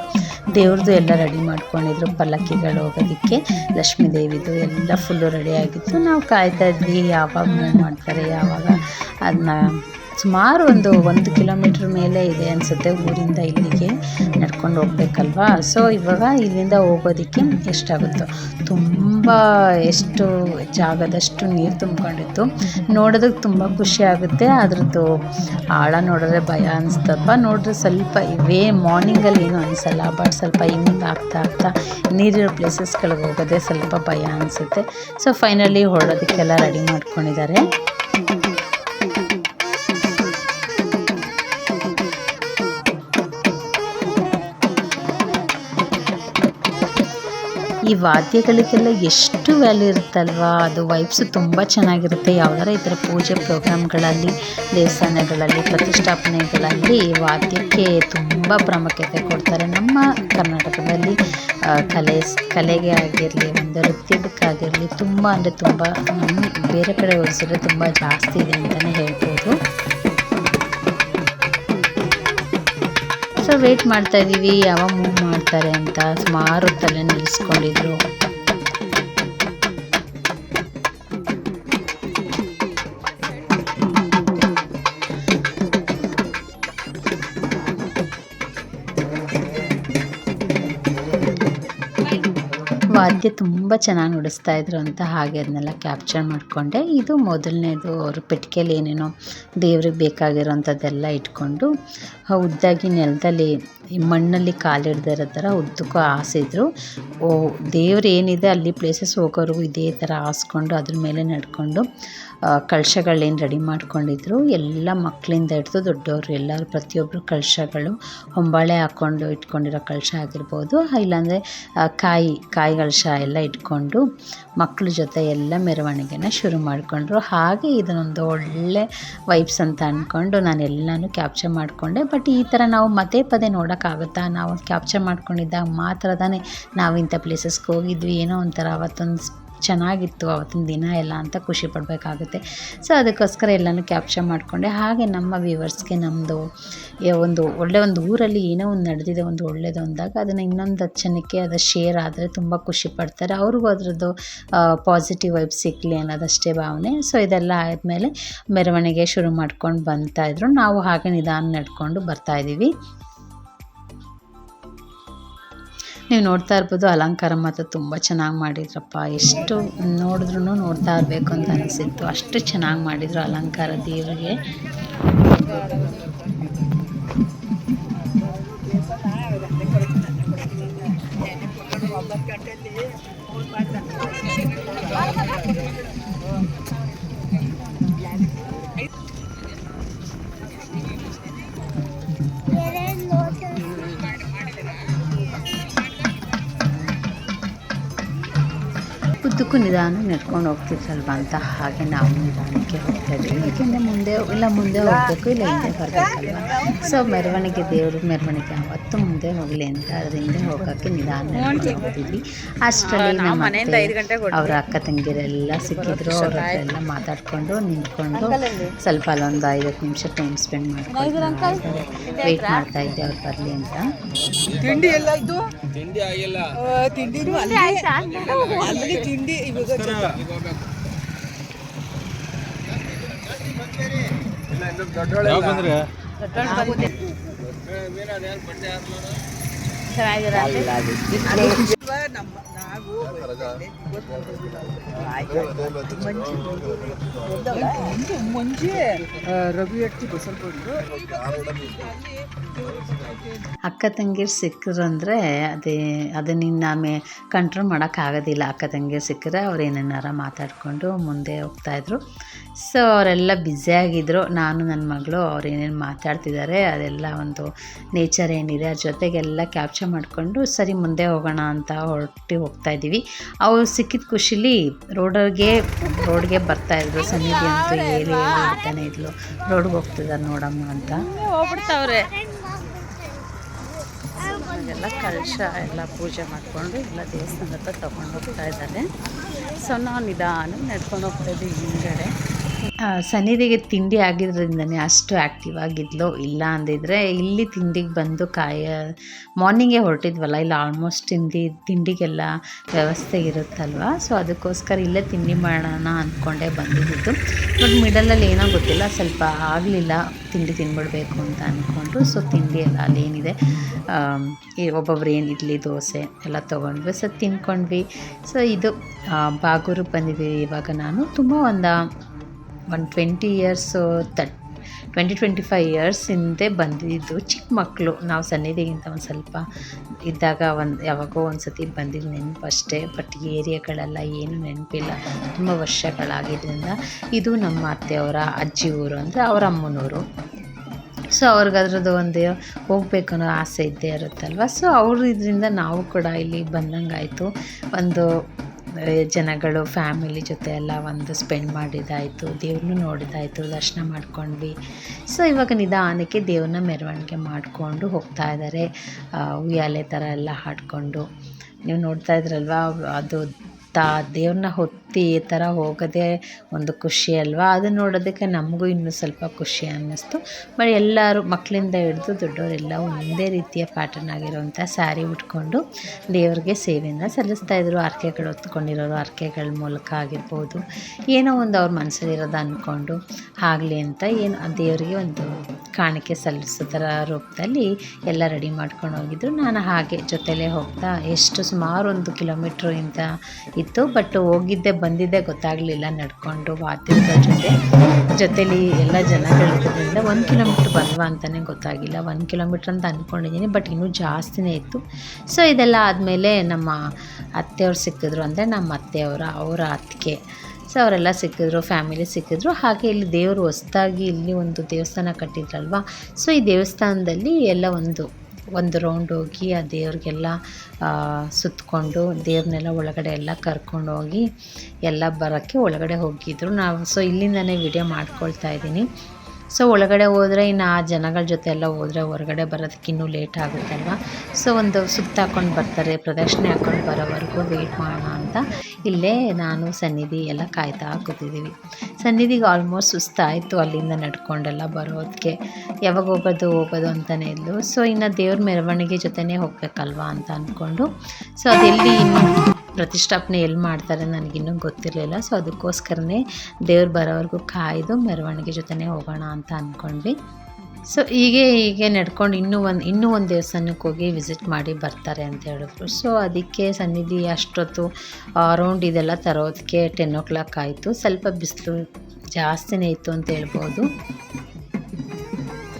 ದೇವ್ರದ್ದು ಎಲ್ಲ ರೆಡಿ ಮಾಡ್ಕೊಂಡಿದ್ರು. ಪಲ್ಲಕ್ಕಿಗಳು ಹೋಗೋದಕ್ಕೆ ಲಕ್ಷ್ಮೀ ದೇವಿದು ಎಲ್ಲ ಫುಲ್ಲು ರೆಡಿ ಆಗಿತ್ತು. ನಾವು ಕಾಯ್ತಾ ಇದ್ವಿ ಯಾವಾಗ ಮೂವ್ ಮಾಡ್ತಾರೆ, ಯಾವಾಗ ಅದನ್ನ. ಸುಮಾರು 1 ಕಿಲೋಮೀಟ್ರ್ ಮೇಲೆ ಇದೆ ಅನಿಸುತ್ತೆ ಊರಿಂದ ಇಲ್ಲಿಗೆ ನಡ್ಕೊಂಡು ಹೋಗ್ಬೇಕಲ್ವಾ. ಸೊ ಇವಾಗ ಇಲ್ಲಿಂದ ಹೋಗೋದಕ್ಕೆ ಎಷ್ಟಾಗುತ್ತೋ ಎಷ್ಟು ಜಾಗದಷ್ಟು ನೀರು ತುಂಬ್ಕೊಂಡಿತ್ತು. ನೋಡೋದಕ್ಕೆ ತುಂಬ ಖುಷಿ ಆಗುತ್ತೆ. ಅದ್ರದ್ದು ಆಳ ನೋಡಿದ್ರೆ ಭಯ ಅನಿಸ್ತಪ್ಪ. ನೋಡಿದ್ರೆ ಸ್ವಲ್ಪ ಇವೇ ಮಾರ್ನಿಂಗಲ್ಲಿ ಏನೂ ಅನಿಸಲ್ಲ, ಬಟ್ ಸ್ವಲ್ಪ ಹಿಂಗೆ ಆಗ್ತಾ ನೀರಿರೋ ಪ್ಲೇಸಸ್ಗಳಿಗೆ ಹೋಗೋದೇ ಸ್ವಲ್ಪ ಭಯ ಅನಿಸುತ್ತೆ. ಸೊ ಫೈನಲಿ ಹೊರಡೋದಕ್ಕೆಲ್ಲ ರೆಡಿ ಮಾಡ್ಕೊಂಡಿದ್ದಾರೆ. ಈ ವಾದ್ಯಗಳಿಗೆಲ್ಲ ಎಷ್ಟು ವ್ಯಾಲ್ಯೂ ಇರುತ್ತಲ್ವ, ಅದು ವೈಬ್ಸು ತುಂಬ ಚೆನ್ನಾಗಿರುತ್ತೆ. ಯಾವ್ದಾರ ಈ ಥರ ಪೂಜೆ ಪ್ರೋಗ್ರಾಮ್ಗಳಲ್ಲಿ, ದೇವಸ್ಥಾನಗಳಲ್ಲಿ, ಪ್ರತಿಷ್ಠಾಪನೆಗಳಲ್ಲಿ ವಾದ್ಯಕ್ಕೆ ತುಂಬ ಪ್ರಾಮುಖ್ಯತೆ ಕೊಡ್ತಾರೆ. ನಮ್ಮ ಕರ್ನಾಟಕದಲ್ಲಿ ಕಲೆಗೆ ಆಗಿರಲಿ, ಒಂದು ನೃತ್ಯಕ್ಕಾಗಿರಲಿ ತುಂಬ ಅಂದರೆ ತುಂಬ ಬೇರೆ ಕಡೆ ಹೋಲಿಸಿದ್ರೆ ತುಂಬ ಜಾಸ್ತಿ ಇದೆ ಅಂತಲೇ ಹೇಳ್ಬೋದು. ಸೊ ವೆಯ್ಟ್ ಮಾಡ್ತಾಯಿದ್ದೀವಿ ಯಾವಾಗ ಮೂವ್ ಮಾಡ್ತಾರೆ ಅಂತ. ಸುಮಾರು ತಲೆ ನಿಲ್ಲಿಸ್ಕೊಂಡಿದ್ರು. ವಾದ್ಯ ತುಂಬ ಚೆನ್ನಾಗಿ ನುಡಿಸ್ತಾ ಇದ್ರು ಅಂತ ಹಾಗೆ ಅದನ್ನೆಲ್ಲ ಕ್ಯಾಪ್ಚರ್ ಮಾಡಿಕೊಂಡೆ. ಇದು ಮೊದಲನೇದು. ಅವರು ಪೆಟ್ಟಿಗೆಯಲ್ಲಿ ಏನೇನೋ ದೇವ್ರಿಗೆ ಬೇಕಾಗಿರೋಂಥದ್ದೆಲ್ಲ ಇಟ್ಕೊಂಡು ಉದ್ದಾಗಿ ನೆಲದಲ್ಲಿ ಮಣ್ಣಲ್ಲಿ ಕಾಲಿಡ್ದೇ ಇರೋ ಥರ ಉದ್ದಕ್ಕೂ ಹಾಸಿದ್ರು. ದೇವ್ರು ಏನಿದೆ ಅಲ್ಲಿ ಪ್ಲೇಸಸ್ ಹೋಗೋರು ಇದೇ ಥರ ಹಾಸ್ಕೊಂಡು ಅದ್ರ ಮೇಲೆ ನಡ್ಕೊಂಡು ಕಳಶಗಳೇನು ರೆಡಿ ಮಾಡ್ಕೊಂಡಿದ್ರು ಎಲ್ಲ ಮಕ್ಕಳಿಂದ ಹಿಡಿದು ದೊಡ್ಡವರು ಎಲ್ಲರೂ ಪ್ರತಿಯೊಬ್ಬರು ಕಳಶಗಳು ಹೊಂಬಾಳೆ ಹಾಕ್ಕೊಂಡು ಇಟ್ಕೊಂಡಿರೋ ಕಳಶ ಆಗಿರ್ಬೋದು, ಇಲ್ಲಾಂದರೆ ಕಾಯಿ ಕಳಶ ಎಲ್ಲ ಇಟ್ಕೊಂಡು ಮಕ್ಕಳ ಜೊತೆ ಎಲ್ಲ ಮೆರವಣಿಗೆನ ಶುರು ಮಾಡಿಕೊಂಡ್ರು. ಹಾಗೆ ಇದನ್ನೊಂದು ಒಳ್ಳೆ ವೈಬ್ಸ್ ಅಂತ ಅಂದ್ಕೊಂಡು ನಾನು ಎಲ್ಲನೂ ಕ್ಯಾಪ್ಚರ್ ಮಾಡಿಕೊಂಡೆ. ಬಟ್ ಈ ಥರ ನಾವು ಪದೇ ನೋಡೋಕ್ಕಾಗುತ್ತಾ? ನಾವು ಕ್ಯಾಪ್ಚರ್ ಮಾಡ್ಕೊಂಡಿದ್ದಾಗ ಮಾತ್ರ ತಾನೇ ನಾವು ಇಂಥ ಪ್ಲೇಸಸ್ಗೆ ಹೋಗಿದ್ವಿ, ಏನೋ ಒಂಥರ ಅವತ್ತೊಂದು ಚೆನ್ನಾಗಿತ್ತು ಅವತ್ತಿನ ದಿನ ಎಲ್ಲ ಅಂತ ಖುಷಿ ಪಡಬೇಕಾಗುತ್ತೆ. ಸೊ ಅದಕ್ಕೋಸ್ಕರ ಎಲ್ಲನೂ ಕ್ಯಾಪ್ಚರ್ ಮಾಡಿಕೊಂಡೆ. ಹಾಗೆ ನಮ್ಮ ವ್ಯೂವರ್ಸ್ಗೆ ನಮ್ಮದು ಒಂದು ಒಂದು ಊರಲ್ಲಿ ಏನೋ ಒಂದು ನಡೆದಿದೆ, ಒಂದು ಒಳ್ಳೆಯದು ಅಂದಾಗ ಅದನ್ನು ಇನ್ನೊಂದು 10 ಜನಕ್ಕೆ ಅದು ಶೇರ್ ಆದರೆ ತುಂಬ ಖುಷಿ ಪಡ್ತಾರೆ, ಅವ್ರಿಗೂ ಅದರದ್ದು ಪಾಸಿಟಿವ್ ವೈಬ್ ಸಿಗಲಿ ಅನ್ನೋದಷ್ಟೇ ಭಾವನೆ. ಸೊ ಇದೆಲ್ಲ ಆದಮೇಲೆ ಮೆರವಣಿಗೆ ಶುರು ಮಾಡ್ಕೊಂಡು ಬಂತಾಯಿದ್ರು. ನಾವು ಹಾಗೆ ನಿಧಾನ ನಡ್ಕೊಂಡು ಬರ್ತಾಯಿದ್ದೀವಿ. ನೀವು ನೋಡ್ತಾ ಇರ್ಬೋದು, ಅಲಂಕಾರ ಮಾತ್ರ ತುಂಬ ಚೆನ್ನಾಗಿ ಮಾಡಿದ್ರಪ್ಪ. ಎಷ್ಟು ನೋಡಿದ್ರೂ ನೋಡ್ತಾ ಇರಬೇಕು ಅಂತ ಅನಿಸಿತ್ತು, ಅಷ್ಟು ಚೆನ್ನಾಗಿ ಮಾಡಿದರು ಅಲಂಕಾರ ದೇವರಿಗೆ. ಉದ್ದಕ್ಕೂ ನಿಧಾನ ನಡ್ಕೊಂಡು ಹೋಗ್ತಿದ್ರಲ್ವ ಅಂತ ಹಾಗೆ ನಾವು ನಿಧಾನಕ್ಕೆ ಹೋಗ್ತಾಯಿದ್ವಿ. ಏಕೆಂದರೆ ಮುಂದೆ ಹೋಗಬೇಕು, ಇಲ್ಲ ಹಿಂದೆ ಬರಬೇಕಲ್ವ. ಸೊ ಮೆರವಣಿಗೆ ದೇವ್ರ ಮೆರವಣಿಗೆ ಅವತ್ತು ಮುಂದೆ ಹೋಗಲಿ ಅಂತ ಅದ್ರ ಹಿಂದೆ ಹೋಗೋಕ್ಕೆ ನಿಧಾನ ಹೋಗ್ತಿದ್ವಿ. ಅಷ್ಟರಲ್ಲಿ ನಮ್ಮ ಅವರ ಅಕ್ಕ ತಂಗಿಯರೆಲ್ಲ ಸಿಕ್ಕಿದ್ರು. ಅವ್ರ ಹತ್ರ ಎಲ್ಲ ಮಾತಾಡಿಕೊಂಡು ನಿಂತ್ಕೊಂಡು ಸ್ವಲ್ಪ ಅಲ್ಲೊಂದು 5-10 ನಿಮಿಷ ಟೈಮ್ ಸ್ಪೆಂಡ್ ಮಾಡ್ಕೊಂಡು ವೆಯ್ಟ್ ಮಾಡ್ತಾ ಇದ್ದೆ ಅವ್ರು ಬರಲಿ ಅಂತ. ತಿಂಡಿ ಎಲ್ಲ ಇದ್ದು ತಿಂಡಿ ಆಗಿಲ್ಲ, ತಿಂಡಿನೂ ಅಲ್ಲಿ ತಿಂಡಿ ಇವಾಗ ಮುಂಚೆ ರವಿ ಅಟ್ಟಿ ಬಸಲ್ಕೊಂಡು ಅಕ್ಕ ತಂಗಿರು ಸಿಕ್ಕರು ಅಂದರೆ ಅದನ್ನ ಕಂಟ್ರೋಲ್ ಮಾಡೋಕ್ಕಾಗೋದಿಲ್ಲ. ಅಕ್ಕ ತಂಗಿರು ಸಿಕ್ಕರೆ ಅವ್ರು ಏನೇನಾರ ಮಾತಾಡಿಕೊಂಡು ಮುಂದೆ ಹೋಗ್ತಾಯಿದ್ರು. ಸೊ ಅವರೆಲ್ಲ ಬ್ಯುಸಿಯಾಗಿದ್ದರು. ನಾನು ನನ್ನ ಮಗಳು ಅವ್ರು ಏನೇನು ಮಾತಾಡ್ತಿದ್ದಾರೆ ಅದೆಲ್ಲ ಒಂದು ನೇಚರ್ ಏನಿದೆ ಅದ್ರ ಜೊತೆಗೆಲ್ಲ ಕ್ಯಾಪ್ಚರ್ ಮಾಡಿಕೊಂಡು ಸರಿ ಮುಂದೆ ಹೋಗೋಣ ಅಂತ ಹೋಗ್ತಾಯಿದ್ದೀವಿ. ಅವ್ರು ಸಿಕ್ಕಿದ ಖುಷಿಲಿ ರೋಡ್ಗೆ ಬರ್ತಾಯಿದ್ರು. ಸನ್ನಿಧಿ ಅಂತೂ ಹೇಳಿ ಹೇಳ್ತಾನೆ ಇದ್ಲು, ರೋಡ್ಗೆ ಹೋಗ್ತಿದ್ದಾರೆ ನೋಡಮ್ಮ ಅಂತ. ಹೋಗ್ಬಿಡ್ತಾವ್ರೆ. ಎಲ್ಲ ಕಳಶ ಎಲ್ಲ ಪೂಜೆ ಮಾಡಿಕೊಂಡು ಎಲ್ಲ ದೇವಸ್ಥಾನದ ಹತ್ರ ತೊಗೊಂಡು ಹೋಗ್ತಾ ಇದ್ದಾರೆ. ಸೊ ನಾವು ನಿಧಾನ ನಡ್ಕೊಂಡು ಹೋಗ್ತಾಯಿದ್ವಿ ಹಿಂದ್ಗಡೆ. ಸನ್ನಿಧಿಗೆ ತಿಂಡಿ ಆಗಿರೋದ್ರಿಂದನೇ ಅಷ್ಟು ಆ್ಯಕ್ಟಿವ್ ಆಗಿದ್ಲು. ಇಲ್ಲ ಅಂದಿದ್ರೆ ಇಲ್ಲಿ ತಿಂಡಿಗೆ ಬಂದು ಮಾರ್ನಿಂಗೇ ಹೊರಟಿದ್ವಲ್ಲ, ಇಲ್ಲಿ ಆಲ್ಮೋಸ್ಟ್ ತಿಂಡಿಗೆಲ್ಲ ವ್ಯವಸ್ಥೆ ಇರುತ್ತಲ್ವ. ಸೊ ಅದಕ್ಕೋಸ್ಕರ ಇಲ್ಲೇ ತಿಂಡಿ ಮಾಡೋಣ ಅಂದ್ಕೊಂಡೇ ಬಂದಿದ್ದು. ಬಟ್ ಮಿಡಲಲ್ಲಿ ಏನೋ ಗೊತ್ತಿಲ್ಲ, ಸ್ವಲ್ಪ ಆಗಲಿಲ್ಲ, ತಿಂಡಿ ತಿನ್ಬಿಡ್ಬೇಕು ಅಂತ ಅಂದ್ಕೊಂಡು. ಸೊ ತಿಂಡಿ ಎಲ್ಲ ಅಲ್ಲೇನಿದೆ ಒಬ್ಬೊಬ್ರು ಏನು ಇಡ್ಲಿ ದೋಸೆ ಎಲ್ಲ ತೊಗೊಂಡ್ವಿ. ಸೊ ತಿನ್ಕೊಂಡ್ವಿ. ಸೊ ಇದು ಬಾಗೂರಿಗೆ ಬಂದಿದ್ದೀವಿ ಇವಾಗ. ನಾನು ತುಂಬ ಒಂದು 20 ಇಯರ್ಸು 20-25 ಇಯರ್ಸ್ ಹಿಂದೆ ಬಂದಿದ್ದು. ಚಿಕ್ಕ ಮಕ್ಕಳು ನಾವು ಸನ್ನಿಧಿಗಿಂತ ಒಂದು ಸ್ವಲ್ಪ ಇದ್ದಾಗ ಯಾವಾಗೋ ಒಂದು ಸತಿ ಬಂದಿದ್ದು ನೆನಪು ಅಷ್ಟೇ. ಬಟ್ ಏರಿಯಾಗಳೆಲ್ಲ ಏನು ನೆನಪಿಲ್ಲ, ತುಂಬ ವರ್ಷಗಳಾಗಿದ್ದರಿಂದ. ಇದು ನಮ್ಮ ಅತ್ತೆಯವರ ಅಜ್ಜಿ ಊರು, ಅಂದರೆ ಅವರ ಅಮ್ಮನೂರು. ಸೊ ಅವ್ರಿಗದ್ರದ್ದು ಒಂದು ಹೋಗ್ಬೇಕು ಅನ್ನೋ ಆಸೆ ಇದ್ದೇ ಇರುತ್ತಲ್ವ. ಸೊ ಅವರು ಇದರಿಂದ ನಾವು ಕೂಡ ಇಲ್ಲಿ ಬಂದಂಗಾಯಿತು. ಒಂದು ಜನಗಳು ಫ್ಯಾಮಿಲಿ ಜೊತೆ ಎಲ್ಲ ಒಂದು ಸ್ಪೆಂಡ್ ಮಾಡಿದ್ದಾಯಿತು, ದೇವ್ರನ್ನೂ ನೋಡಿದ್ದಾಯಿತು, ದರ್ಶನ ಮಾಡ್ಕೊಂಡ್ವಿ. ಸೊ ಇವಾಗ ನಿಧಾನಕ್ಕೆ ದೇವ್ರನ್ನ ಮೆರವಣಿಗೆ ಮಾಡಿಕೊಂಡು ಹೋಗ್ತಾ ಇದ್ದಾರೆ. ಉಯ್ಯಾಲೆ ಥರ ಎಲ್ಲ ಹಾಡಿಕೊಂಡು ನೀವು ನೋಡ್ತಾ ಇದ್ರಲ್ವ, ಅದು ದೇವ್ರನ್ನ ಹೊತ್ತಿ ಈ ಥರ ಹೋಗೋದೇ ಒಂದು ಖುಷಿ ಅಲ್ವಾ. ಅದನ್ನು ನೋಡೋದಕ್ಕೆ ನಮಗೂ ಇನ್ನೂ ಸ್ವಲ್ಪ ಖುಷಿ ಅನ್ನಿಸ್ತು. ಬಟ್ ಎಲ್ಲರೂ ಮಕ್ಕಳಿಂದ ಹಿಡಿದು ದೊಡ್ಡವರೆಲ್ಲ ಒಂದೇ ರೀತಿಯ ಪ್ಯಾಟರ್ನ್ ಆಗಿರೋವಂಥ ಸ್ಯಾರಿ ಉಟ್ಕೊಂಡು ದೇವ್ರಿಗೆ ಸೇವೆಯನ್ನು ಸಲ್ಲಿಸ್ತಾಯಿದ್ರು. ಹರಕೆಗಳು ಹೊತ್ಕೊಂಡಿರೋರು ಹರಕೆಗಳ ಮೂಲಕ ಆಗಿರ್ಬೋದು, ಏನೋ ಒಂದು ಅವ್ರ ಮನಸ್ಸಲ್ಲಿರೋದು ಅಂದ್ಕೊಂಡು ಆಗಲಿ ಅಂತ ಏನು ದೇವರಿಗೆ ಒಂದು ಕಾಣಿಕೆ ಸಲ್ಲಿಸೋ ಥರ ರೂಪದಲ್ಲಿ ಎಲ್ಲ ರೆಡಿ ಮಾಡ್ಕೊಂಡು ಹೋಗಿದ್ರು. ನಾನು ಹಾಗೆ ಜೊತೆಲೇ ಹೋಗ್ತಾ ಸುಮಾರು 1 ಕಿಲೋಮೀಟ್ರ್ ಇಂತ ಇತ್ತು. ಬಟ್ ಹೋಗಿದ್ದೆ ಬಂದಿದ್ದೆ ಗೊತ್ತಾಗಲಿಲ್ಲ. ನಡ್ಕೊಂಡು ವಾದ್ಯದ ಜೊತೆಲಿ ಎಲ್ಲ ಜನಗಳಿರೋದ್ರಿಂದ 1 ಕಿಲೋಮೀಟ್ರ್ ಬಂದ್ವಾ ಅಂತಲೇ ಗೊತ್ತಾಗಿಲ್ಲ. 1 ಕಿಲೋಮೀಟ್ರ್ ಅಂತ ಅಂದ್ಕೊಂಡಿದ್ದೀನಿ, ಬಟ್ ಇನ್ನೂ ಜಾಸ್ತಿನೇ ಇತ್ತು. ಸೊ ಇದೆಲ್ಲ ಆದಮೇಲೆ ನಮ್ಮ ಅತ್ತೆಯವ್ರು ಸಿಕ್ಕಿದ್ರು, ಅಂದರೆ ನಮ್ಮ ಅವರ ಅತ್ತಿಗೆ. ಸೊ ಅವರೆಲ್ಲ ಸಿಕ್ಕಿದ್ರು, ಫ್ಯಾಮಿಲಿ ಸಿಕ್ಕಿದ್ರು. ಹಾಗೆ ಇಲ್ಲಿ ದೇವರು ಹೊಸ್ದಾಗಿ ಇಲ್ಲಿ ಒಂದು ದೇವಸ್ಥಾನ ಕಟ್ಟಿದ್ರಲ್ವ, ಸೊ ಈ ದೇವಸ್ಥಾನದಲ್ಲಿ ಎಲ್ಲ ಒಂದು ರೌಂಡ್ ಹೋಗಿ ಆ ದೇವ್ರಿಗೆಲ್ಲ ಸುತ್ತಕೊಂಡು ದೇವ್ರನ್ನೆಲ್ಲ ಒಳಗಡೆ ಎಲ್ಲ ಕರ್ಕೊಂಡೋಗಿ ಎಲ್ಲ ಬರೋಕ್ಕೆ ಒಳಗಡೆ ಹೋಗಿದ್ರು ನಾವು. ಸೊ ಇಲ್ಲಿಂದನೇ ವಿಡಿಯೋ ಮಾಡ್ಕೊಳ್ತಾ ಇದ್ದೀನಿ. ಸೊ ಒಳಗಡೆ ಹೋದರೆ ಇನ್ನು ಆ ಜನಗಳ ಜೊತೆ ಎಲ್ಲ ಹೋದರೆ ಹೊರಗಡೆ ಬರೋದಕ್ಕೆ ಇನ್ನೂ ಲೇಟ್ ಆಗುತ್ತಲ್ವ. ಸೊ ಒಂದು ಸುತ್ತ ಹಾಕ್ಕೊಂಡು ಬರ್ತಾರೆ, ಪ್ರದಕ್ಷಿಣೆ ಹಾಕ್ಕೊಂಡು ಬರೋವರೆಗೂ ವೆಯ್ಟ್ ಮಾಡೋಣ ಅಂತ ಇಲ್ಲೇ ನಾನು ಸನ್ನಿಧಿ ಎಲ್ಲ ಕಾಯ್ತಾ ಕೂತಿದ್ದೀವಿ. ಸನ್ನಿಧಿಗೆ ಆಲ್ಮೋಸ್ಟ್ ಸುಸ್ತಾಯಿತು ಅಲ್ಲಿಂದ ನಡ್ಕೊಂಡೆಲ್ಲ ಬರೋದಕ್ಕೆ, ಯಾವಾಗ ಹೋಗೋದು ಅಂತಲೇ ಇದ್ಲು. ಸೊ ಇನ್ನು ದೇವ್ರ ಮೆರವಣಿಗೆ ಜೊತೆನೇ ಹೋಗಬೇಕಲ್ವ ಅಂತ ಅಂದ್ಕೊಂಡು, ಸೊ ಅದೆಲ್ಲಿ ಇನ್ನು ಪ್ರತಿಷ್ಠಾಪನೆ ಎಲ್ಲಿ ಮಾಡ್ತಾರೆ ನನಗಿನ್ನೂ ಗೊತ್ತಿರಲಿಲ್ಲ. ಸೊ ಅದಕ್ಕೋಸ್ಕರನೇ ದೇವ್ರು ಬರೋವರೆಗೂ ಕಾಯ್ದು ಮೆರವಣಿಗೆ ಜೊತೆನೇ ಹೋಗೋಣ ಅಂತ ಅಂದ್ಕೊಂಡ್ವಿ. ಸೊ ಹೀಗೆ ನಡ್ಕೊಂಡು ಇನ್ನೂ ಒಂದು ದೇವಸ್ಥಾನಕ್ಕೆ ಹೋಗಿ ವಿಸಿಟ್ ಮಾಡಿ ಬರ್ತಾರೆ ಅಂತ ಹೇಳಿದ್ರು. ಸೊ ಅದಕ್ಕೆ ಸನ್ನಿಧಿ ಅಷ್ಟೊತ್ತು ರೌಂಡ್ ಇದೆಲ್ಲ ತರೋದಕ್ಕೆ 10 o'clock ಆಯಿತು. ಸ್ವಲ್ಪ ಬಿಸಿಲು ಜಾಸ್ತಿನೇ ಇತ್ತು ಅಂತ ಹೇಳ್ಬೋದು.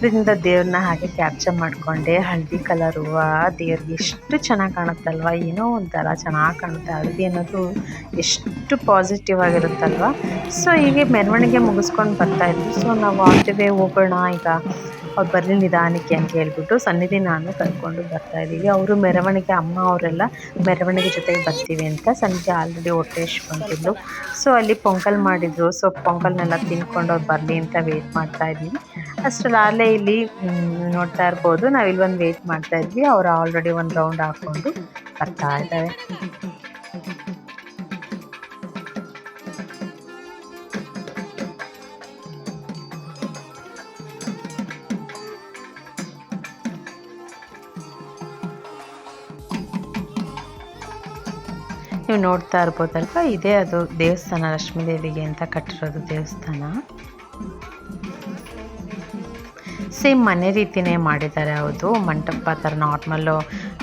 ಇದರಿಂದ ದೇವ್ರನ್ನ ಹಾಗೆ ಕ್ಯಾಪ್ಚರ್ ಮಾಡಿಕೊಂಡೆ. ಹಳದಿ ಕಲರ್ ಹೂವು ದೇವ್ರಿಗೆ ಎಷ್ಟು ಚೆನ್ನಾಗಿ ಕಾಣುತ್ತಲ್ವ, ಏನೋ ಒಂಥರ ಚೆನ್ನಾಗಿ ಕಾಣುತ್ತೆ. ಹಳದಿ ಅನ್ನೋದು ಎಷ್ಟು ಪಾಸಿಟಿವ್ ಆಗಿರುತ್ತಲ್ವ. ಸೊ ಹೀಗೆ ಮೆರವಣಿಗೆ ಮುಗಿಸ್ಕೊಂಡು ಬರ್ತಾಯಿದ್ವಿ. ಸೊ ನಾವು ಆನ್ ಹೋಗೋಣ ಈಗ, ಅವ್ರು ಬರಲಿ ನಿಧಾನಕ್ಕೆ ಅಂತ ಹೇಳ್ಬಿಟ್ಟು ಸನ್ನಿಧಿ ನಾನು ಕರ್ಕೊಂಡು ಬರ್ತಾಯಿದ್ದೀವಿ. ಅವರು ಮೆರವಣಿಗೆ ಅಮ್ಮ ಅವರೆಲ್ಲ ಮೆರವಣಿಗೆ ಜೊತೆಗೆ ಬರ್ತೀವಿ ಅಂತ. ಸನ್ನಿಧಿ ಆಲ್ರೆಡಿ ಹೊಟ್ಟೆ ಬಂದಿದ್ದು. ಸೊ ಅಲ್ಲಿ ಪೊಂಗಲ್ ಮಾಡಿದ್ರು. ಸೊ ಪೊಂಗಲ್ನೆಲ್ಲ ತಿನ್ಕೊಂಡು ಅವ್ರು ಬರಲಿ ಅಂತ ವೆಯ್ಟ್ ಮಾಡ್ತಾಯಿದ್ವಿ. ಅಷ್ಟರಲ್ಲಿ ಅಲ್ಲೇ ಇಲ್ಲಿ ನೋಡ್ತಾ ಇರ್ಬೋದು, ನಾವಿಲ್ಲಿ ಒಂದು ವೆಯ್ಟ್ ಮಾಡ್ತಾಯಿದ್ವಿ. ಅವರು ಆಲ್ರೆಡಿ ಒಂದು ರೌಂಡ್ ಹಾಕ್ಕೊಂಡು ಬರ್ತಾ ಇದ್ದಾರೆ. ನೀವು ನೋಡ್ತಾ ಇರ್ಬೋದಲ್ವ, ಇದೇ ಅದು ದೇವಸ್ಥಾನ, ಲಕ್ಷ್ಮೀ ದೇವಿಗೆ ಅಂತ ಕಟ್ಟಿರೋದು ದೇವಸ್ಥಾನ. ಸೇಮ್ ಮನೆ ರೀತಿಯೇ ಮಾಡಿದ್ದಾರೆ. ಹೌದು, ಮಂಟಪ ಥರ ನಾರ್ಮಲ್ಲು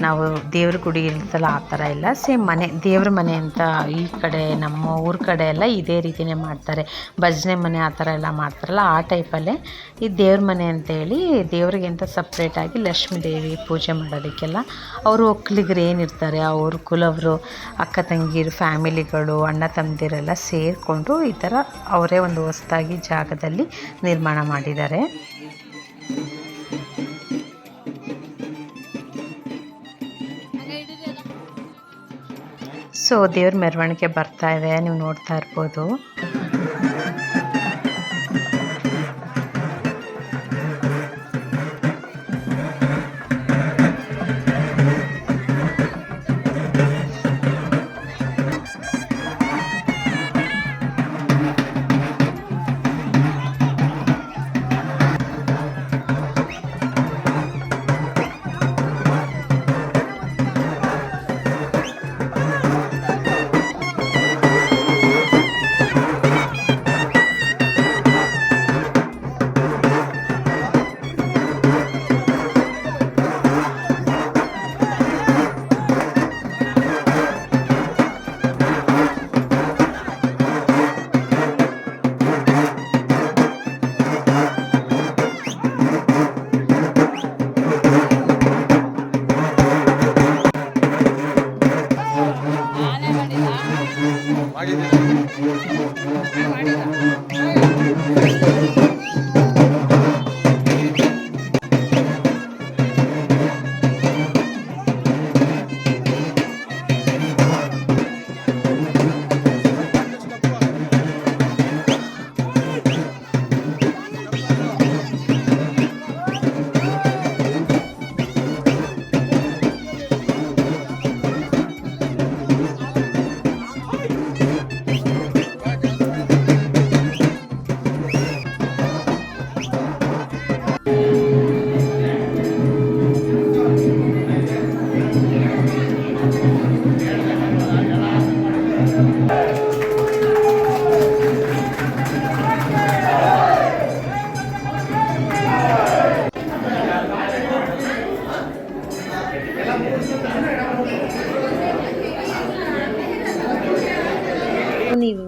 ನಾವು ದೇವ್ರ ಗುಡಿ ಇರ್ತಲ್ಲ ಆ ಥರ ಇಲ್ಲ. ಸೇಮ್ ದೇವ್ರ ಮನೆ ಅಂತ ಈ ಕಡೆ ನಮ್ಮ ಊರ ಕಡೆ ಎಲ್ಲ ಇದೇ ರೀತಿಯೇ ಮಾಡ್ತಾರೆ. ಭಜನೆ ಮನೆ ಆ ಥರ ಎಲ್ಲ ಮಾಡ್ತಾರಲ್ಲ ಆ ಟೈಪಲ್ಲೇ ಈ ದೇವ್ರ ಮನೆ ಅಂತೇಳಿ ದೇವ್ರಿಗೆ ಅಂತ ಸಪ್ರೇಟಾಗಿ ಲಕ್ಷ್ಮೀ ದೇವಿ ಪೂಜೆ ಮಾಡೋದಕ್ಕೆಲ್ಲ ಅವರು ಒಕ್ಕಲಿಗರು ಏನಿರ್ತಾರೆ, ಅವ್ರ ಕುಲವರು, ಅಕ್ಕ ತಂಗಿರು, ಫ್ಯಾಮಿಲಿಗಳು, ಅಣ್ಣ ತಮ್ಮದಿರೆಲ್ಲ ಸೇರಿಕೊಂಡು ಈ ಥರ ಅವರೇ ಒಂದು ಹೊಸದಾಗಿ ಜಾಗದಲ್ಲಿ ನಿರ್ಮಾಣ ಮಾಡಿದ್ದಾರೆ. ಸೊ ದೇವ್ರ ಮೆರವಣಿಗೆ ಬರ್ತಾ ಇದೆ, ನೀವು ನೋಡ್ತಾ ಇರ್ಬೋದು.